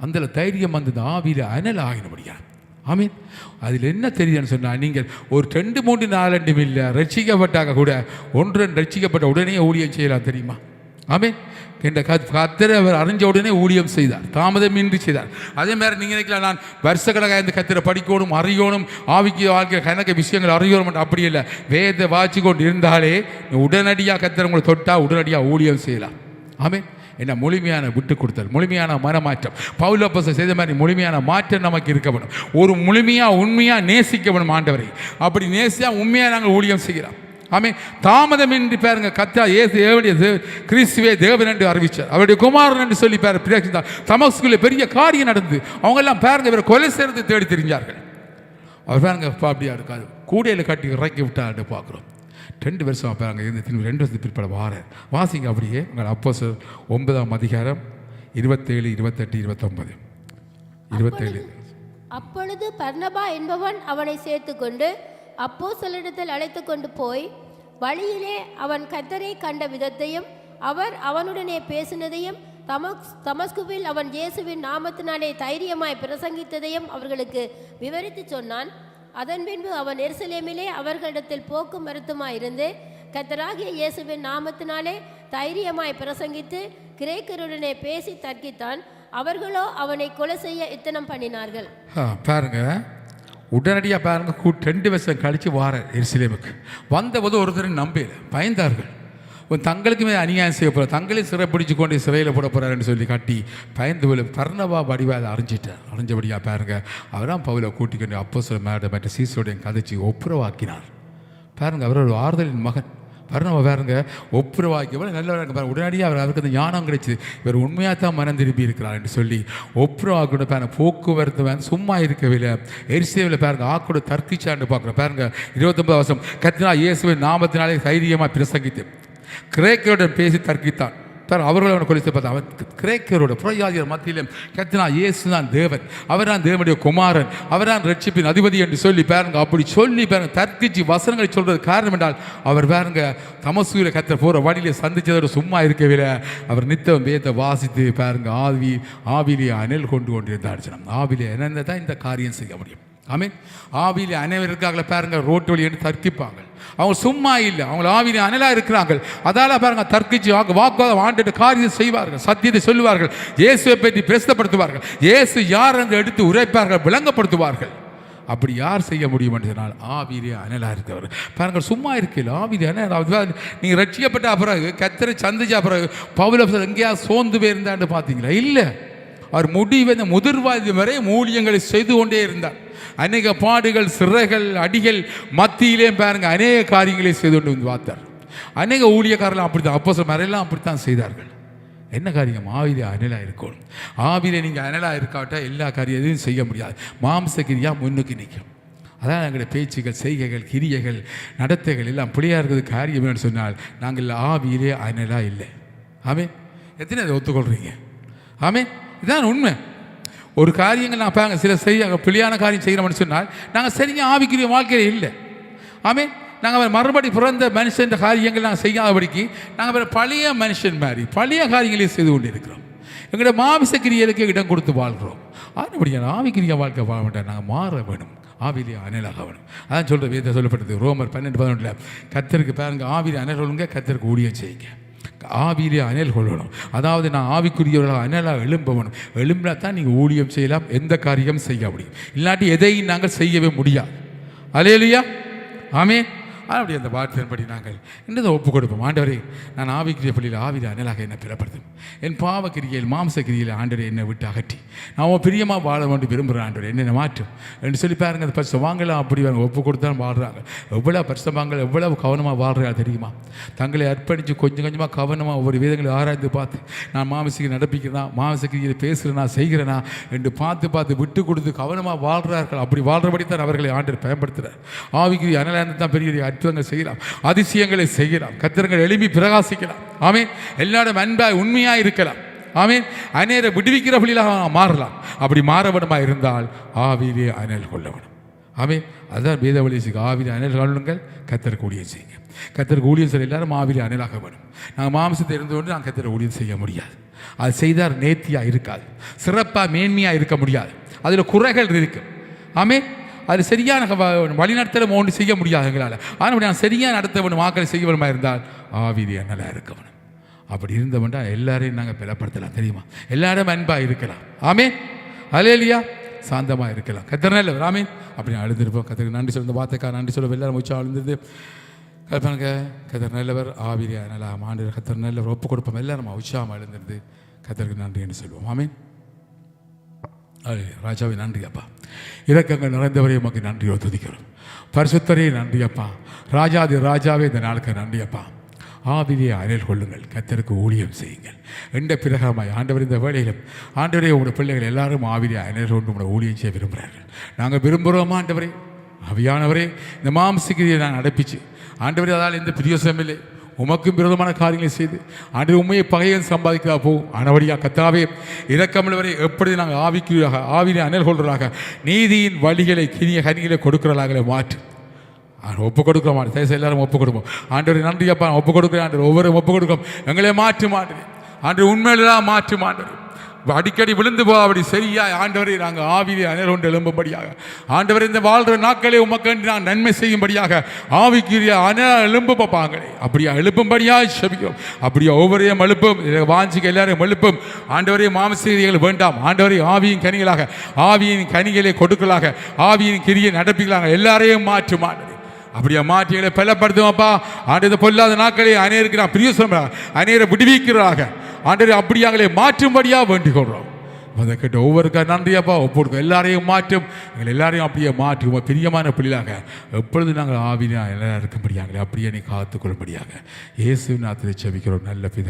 [SPEAKER 1] அந்த தைரியம் அந்த ஆவிலே அனல் ஆகினபடியா. ஆமீன். அதில் என்ன தெரியுதுன்னு சொன்னால் நீங்கள் ஒரு 2 3 4 இல்லை ரட்சிக்கப்பட்டாக கூட 1 2 ரட்சிக்கப்பட்ட உடனே ஊழியம் செய்யலாம் தெரியுமா. ஆமீன். என்ற கத்தரை அவர் அறிஞ்ச உடனே ஊழியம் செய்தார், தாமதமின்றி செய்தார். அதே மாதிரி நீங்கள் நினைக்கலாம் நான் வருஷக்கணக்காக இந்த கத்தரை படிக்கணும், அறியணும், ஆவிக்கு வாழ்க்கை கணக்கு விஷயங்கள் அறியணும், அப்படி இல்லை. வேத வாசி கொண்டு இருந்தாலே உடனடியாக கத்தரை உங்களை தொட்டால் உடனடியாக ஊழியம் செய்யலாம். ஆமென். என்ன முழுமையான விட்டு கொடுத்தல், முழுமையான மனமாற்றம். பவுல் அப்போஸ்தலர் செய்த மாதிரி முழுமையான மாற்றம் நமக்கு இருக்க வேணும். ஒரு முழுமையாக உண்மையாக நேசிக்க வேணும் ஆண்டவரை. அப்படி நேசியா உண்மையாக நாங்கள் ஊழியம் செய்கிறோம். ஆமென். தாமதமின்றி பாருங்க கர்த்தா இயேசு கிறிஸ்துவே தேவன் என்று அறிவிச்சார், அவருடைய குமாரன் என்று சொல்லி பாரு பிரேசித்தார். தமஸ்குல பெரிய காரியம் நடந்து அவங்க எல்லாம் பாருங்க இவரை கொலை செய்யறது தேடி தெரிஞ்சார்கள். அவர் பாருங்க அப்படியா இருக்காது, கூடையில் கட்டி இறக்கி விட்டாரு பார்க்குறோம். 2 வருஷம் பாருங்க இருந்து 2 வருஷத்துக்கு பிற்பாடு வாசிங்க அப்படியே உங்கள் அப்போஸ்தலர் 9ஆம் அதிகாரம் 27, 28, 29, 27.
[SPEAKER 2] அப்பொழுது பர்னபா என்பவன் அவனை சேர்த்துக்கொண்டு அப்போஸ்தலரிடத்தில் அழைத்து கொண்டு போய் வழியிலே அவன் கர்த்தரை கண்ட விதத்தையும் அவர் அவனுடனே பேசினதையும் தமஸ்குவில் அவன் இயேசுவின் நாமத்தினாலே தைரியமாய் பிரசங்கித்ததையும் அவர்களுக்கு விவரித்து சொன்னான். அதன் பின்பு அவன் எருசலேமிலே அவர்களிடத்தில் போக்கும் மருத்துமாயிருந்து கர்த்தராகிய இயேசுவின் நாமத்தினாலே தைரியமாய் பிரசங்கித்து கிரேக்கருடனே பேசி தர்க்கித்தான். அவர்களோ அவனை கொலை செய்ய எத்தனம் பண்ணினார்கள்.
[SPEAKER 1] பாருங்க உடனடியாக பாருங்க 2 வருஷம் கழித்து வார எருசலேமுக்கு வந்தபோது ஒருத்தர் நம்பல, பயந்தார்கள். தங்களுக்குமே அநியாயம் செய்ய போகிறார், தங்களையும் சிறை பிடிச்சு கொண்டு சிறையில் போட போகிறாருன்னு சொல்லி கட்டி பயந்து போல பர்னபா வடிவாக அதை அறிஞ்சபடியாக பாருங்க அவராம் பவுலை கூட்டிக்கொண்டு அப்போஸ்தலர் மேடம் மற்ற சீசோடையும் கதைச்சி ஒப்புரவாக்கினார். பாருங்க அவர் ஒரு ஆறுதலின் மகன். பர்னபா பாருங்க ஒப்புரவாக்கியவர் நல்லவராக பாருங்க. உடனடியாக அவருக்கு அந்த ஞானம் கிடைச்சிது, இவர் உண்மையாக தான் மனம் திரும்பி இருக்கிறார் என்று சொல்லி ஒப்புரவாக்கியோட பாருங்க. போக்குவரத்து சும்மா இருக்கவில்லை, எரிசேவில் பாருங்க ஆக்கூட தர்க்கிச்சான்னு பார்க்குறோம். பாருங்க 29 வருஷம் கர்த்தராகிய இயேசுவின் நாமத்தினாலே தைரியமாக பிரசங்கித்து கிரேக்கருடன் பேசி தர்க்கித்தான். அவர்கள் அவனை கொலை செய்ய அவன் கிரேக்கரோட புறஜாதியர் மத்தியிலும் கர்த்தராகிய இயேசு தான் தேவன், அவர் தான் தேவனுடைய குமாரன், அவர் தான் ரட்சிப்பின் அதிபதி என்று சொல்லி பாருங்க அப்படி சொல்லி பாருங்க தர்க்கிச்சு வசனங்களை சொல்றது காரணம் என்றால் அவர் பாருங்க தமஸ்குவில கர்த்தர் போகிற வழியிலே சந்திச்சதோடு சும்மா இருக்கவில்லை. அவர் நித்தம் வேதத்தை வாசித்து பாருங்க ஆவிலே அனல் கொண்டிருந்தார். ஆவிலே என்ன தான் இந்த காரியம் செய்ய முடியும். ஆமென். ஆவியிலே அனைவருக்காக பாருங்க ரோட்டு வழி என்று தர்க்கிப்பாங்க. அவங்க சும்மா இல்லை, அவங்க ஆவியிலே அனலாக இருக்கிறாங்க. அதால பாருங்க தர்க்கிச்சு வாக்குவாதம் ஆண்டு காரியம் செய்வார்கள், சத்தியத்தை சொல்லுவார்கள், இயேசுவை பற்றி பிரசித்தப்படுத்துவார்கள், இயேசு யார் என்று எடுத்து உரைப்பார்கள், விளங்கப்படுத்துவார்கள். அப்படி யார் செய்ய முடியும் என்று சொன்னால் ஆவியிலே அனலாக இருக்கிறவர். பாருங்க சும்மா இருக்கல ஆவியிலே அனல். நீங்கள் ரட்சிக்கப்பட்ட பிறகு கர்த்தரை சந்திச்ச பிறகு பவுல் எங்கேயாவது சோர்ந்து போயிருந்தான்னு பார்த்தீங்களா? இல்லை, அவர் முடிவு முதிர்வாதி வரை ஊழியங்களை செய்து கொண்டே இருந்தார். அநேக பாடுகள் சிறைகள் அடிகள் மத்தியிலே பாருங்க அநேக காரியங்களை செய்து கொண்டு வந்து பார்த்தார். அநேக ஊழியக்காரர்கள் அப்படித்தான், அப்போஸ்தலர் மறையெல்லாம் அப்படித்தான் செய்தார்கள். என்ன காரியம்? ஆவியிலே அனலாக இருக்கணும். ஆவியிலே நீங்கள் அனலாக இருக்காவிட்டால் எல்லா காரியம் எதுவும் செய்ய முடியாது. மாம்ச கிரியா முன்னுக்கு நிற்கும். அதான் எங்களுடைய பேச்சுகள் செய்கைகள் கிரியைகள் நடத்தைகள் எல்லாம் பிள்ளையாக இருக்கிறது காரியம் என்னன்னு சொன்னால் நாங்கள் ஆவியிலே அனலாக இல்லை. ஆமென். எத்தனை அதை ஒத்துக்கொள்கிறீங்க? ஆமென். இதுதான் உண்மை. ஒரு காரியங்கள் நான் பாருங்க சில பிள்ளையான காரியம் செய்கிறோம்னு சொன்னால் நாங்கள் சரியாக ஆவிக்குரிய வாழ்க்கையில் இல்லை. ஆமென். நாங்கள் மறுபடி பிறந்த மனுஷன் காரியங்கள் நாங்கள் செய்யாதபடிக்கு நாங்கள் பழைய மனுஷன் மாதிரி பழைய காரியங்களையும் செய்து கொண்டு இருக்கிறோம். எங்களோட மாமிச கிரியலுக்கு இடம் கொடுத்து வாழ்கிறோம். அதுபடியான ஆவிக்குரிய வாழ்க்கை வாழ மாட்டோம். நாங்கள் மாற வேணும், ஆவிலே அனலாக வேணும். அதான் சொல்கிற வேதம் சொல்லப்பட்டது ரோமர் 12:11 கர்த்தருக்கு பாருங்க ஆவிலே அனல் கொள்ளுங்க, கர்த்தருக்கு ஊழியம் செய்யுங்க. ஆவியிலே அனல் கொள்ளணும். அதாவது நான் ஆவிக்குரியவர்களாக அனலாக எழும்பணும். எழும்பினா தான் நீங்கள் ஊழியம் செய்யலாம், எந்த காரியம் செய்ய முடியும். இல்லாட்டி எதையும் நாங்கள் செய்யவே முடியாது. அல்லேலூயா. ஆமென். அப்படி அந்த வார்த்தையின்படி நாங்கள் இன்னும் ஒப்பு கொடுப்போம். ஆண்டவரே நான் ஆவிக்குரிய பள்ளியில் ஆவியில் அனலாக என்னை பிறப்படுத்தும். என் பாவக்கிரியில் மாம்ச கிரியில் ஆண்டவரை என்னை விட்டு அகற்றி நான் பிரியமாக வாழ வேண்டும் விரும்புகிறேன். ஆண்டவரை என்னை மாற்றும் என்று சொல்லி பாருங்க. அந்த பரிசுவாங்கலாம் அப்படி ஒப்பு கொடுத்தாலும் வாழ்கிறாங்க. எவ்வளோ பரிசுவாங்கள் எவ்வளவு கவனமாக வாழ்கிறா தெரியுமா? தங்களை அர்ப்பணித்து கொஞ்சம் கொஞ்சமாக கவனமாக ஒவ்வொரு வேதங்களை ஆராய்ந்து பார்த்து நான் மாம்சக்கிரி நடப்பிக்கிறேனா, மாம்சக்கிரியில் பேசுகிறேனா, செய்கிறேனா என்று பார்த்து விட்டு கொடுத்து கவனமாக வாழ்கிறார்கள். அப்படி வாழ்கிறபடி தான் அவர்களை ஆண்டவர் பயன்படுத்துகிறார். ஆவிக்குரிய அனலாக தான் பெரிய அற்புதங்கள் செய்யலாம், அதிசயங்களை செய்யலாம், கர்த்தர்கள் எழுப்பி பிரகாசிக்கலாம். ஆமென். எல்லாரும் அன்பாய் உண்மையாக இருக்கலாம். ஆமென். அநேரை விடுவிக்கிற வழியிலாக மாறலாம். அப்படி மாறவனமாக இருந்தால் ஆவியிலே அனல் கொள்ளவனும். ஆமென். அதுதான் வேத வழிக்கு ஆவியிலே அனல் கொள்ளுங்கள், கர்த்தருக்கு ஊழியம் செய்யுங்க. கர்த்தருக்கு ஊழியம் செய்ய எல்லாரும் ஆவியிலே அனலாக வேணும். நாங்கள் மாம்சத்தை இருந்து கொண்டு நாங்கள் கர்த்தரை ஊழியம் செய்ய முடியாது. அது செய்தால் நேர்த்தியாக இருக்காது, சிறப்பாக மேன்மையாக இருக்க முடியாது, அதில் குறைகள் இருக்கு. ஆமென். அது சரியான வழிநடத்தலும் ஒன்று செய்ய முடியாது எங்களால். ஆனால் நான் சரியாக நடத்த வேணும், வாக்களை செய்ய வேணுமா இருந்தால் ஆவியிலே அனலாக இருக்க வேணும். அப்படி இருந்தவன்டா எல்லாரையும் நாங்கள் பலப்படுத்தலாம், தெரியுமா? எல்லாரும் அன்பாக இருக்கலாம். ஆமீன். அல்லேலூயா. சாந்தமாக இருக்கலாம். கர்த்தர் நல்லவர். ஆமீன். அப்படி அழுந்திருப்போம். கர்த்தருக்கு நன்றி சொல்ல, இந்த வார்த்தைக்காக நன்றி சொல்ல எல்லாரும் உச்சா அழுந்தது. கற்பனுங்க கர்த்தர் நல்லவர், ஆவிரியா நல்லா ஆண்டு கர்த்தர் நல்லவர், ஒப்பு கொடுப்போம். எல்லாரும் உற்சாகம் எழுந்திருந்து கர்த்தருக்கு நன்றி என்று சொல்லுவோம். ஆமீன். ராஜாவே நன்றி அப்பா, இரக்கங்கள் நிறைந்தவரே உமக்கு நன்றியோடு துதிக்கிறோம். பரிசுத்தரே நன்றி அப்பா, ராஜாதி ராஜாவே இந்த நாளுக்கு நன்றி அப்பா. ஆவிலே அறையில் கொள்ளுங்கள், கர்த்தருக்கு ஊழியம் செய்யுங்கள் என்ற பிரகாரமாய் ஆண்டவர் இந்த வேளையிலும் ஆண்டவரே உங்களுடைய பிள்ளைகள் எல்லாரும் ஆவிலே அறையில் கொண்டு உங்களை ஊழியம் செய்ய விரும்புகிறார்கள். நாங்கள் விரும்புகிறோம் ஆண்டவரே. ஆவியானவரே, இந்த மாம்சிக்கிரியை நான் அடைப்பிச்சு ஆண்டவரே, அதால் எந்த பிரியோசனம் இல்லை, உமக்கும் விரோதமான காரியங்களை செய்து ஆண்டு உண்மையை பகையன் சம்பாதிக்கிறா போகும். ஆனவடியா கத்தாவே இரக்கமுள்ளவரை எப்படி நாங்கள் ஆவினை அனல் கொள்வதாக நீதியின் வழிகளை கிணிய கனிகளை கொடுக்கிறவர்களாக மாற்று. ஒப்பு கொடுக்க மாட்டேன், தயவுசெய்து எல்லாரும் ஒப்பு கொடுப்போம். ஆண்டவரை நன்றி அப்பா, ஒப்பு கொடுக்குறேன் ஆண்டவர், ஒவ்வொரு ஒப்பு கொடுக்கும். எங்களை மாற்று மாட்டேன் ஆண்டு, உண்மையிலாம் மாற்று மாட்டேன். அடிக்கடி விழுந்து போ அப்படி சரியா ஆண்டவரை நாங்கள் ஆவியை அனல் கொண்டு எழும்பும்படியாக ஆண்டவர் இந்த வாழ்கிற நாட்களே உமக்கு நாங்கள் நன்மை செய்யும்படியாக ஆவிக்குரிய அனல் எழும்பு பார்ப்பாங்களே அப்படியா எழுப்பும்படியாக செபிக்கிறோம். அப்படியா ஒவ்வொருவரையும் எழுப்பும், வாஞ்சிக்க எல்லாரையும் எழுப்பும். ஆண்டவரே மாம்சீரியர்கள் வேண்டாம் ஆண்டவரை ஆவியின் கனிகளாக, ஆவியின் கனிகளை கொடுக்கலாக, ஆவியின் கிரியை நடப்பிக்கலாக எல்லாரையும் மாற்று மாட்டேன். அப்படியே மாற்றிகளை பலப்படுத்துவோம்ப்பா. ஆண்டு இந்த பொல்லாத நாட்களே அநேருக்கு நான் பிரியோசனம் அநேரை விடுவிக்கிறாக ஆண்டவரை அப்படியாங்களே மாற்றும்படியாக வேண்டிக் கொள்கிறோம். அதை கேட்ட ஒவ்வொருக்கா நன்றியாப்பா, ஒவ்வொருக்கும் எல்லாரையும் மாற்றும், எங்களை எல்லாரையும் அப்படியே மாற்றுவோம். பிரியமான பிள்ளையாக எப்பொழுது நாங்கள் ஆவினா எல்லாம் இருக்கும்படியாங்களே அப்படியே நீ காத்துக்கொள்ளும்படியாக இயேசுவின் நாமத்தில் ஜெபிக்கிறோம் நல்ல பிதா.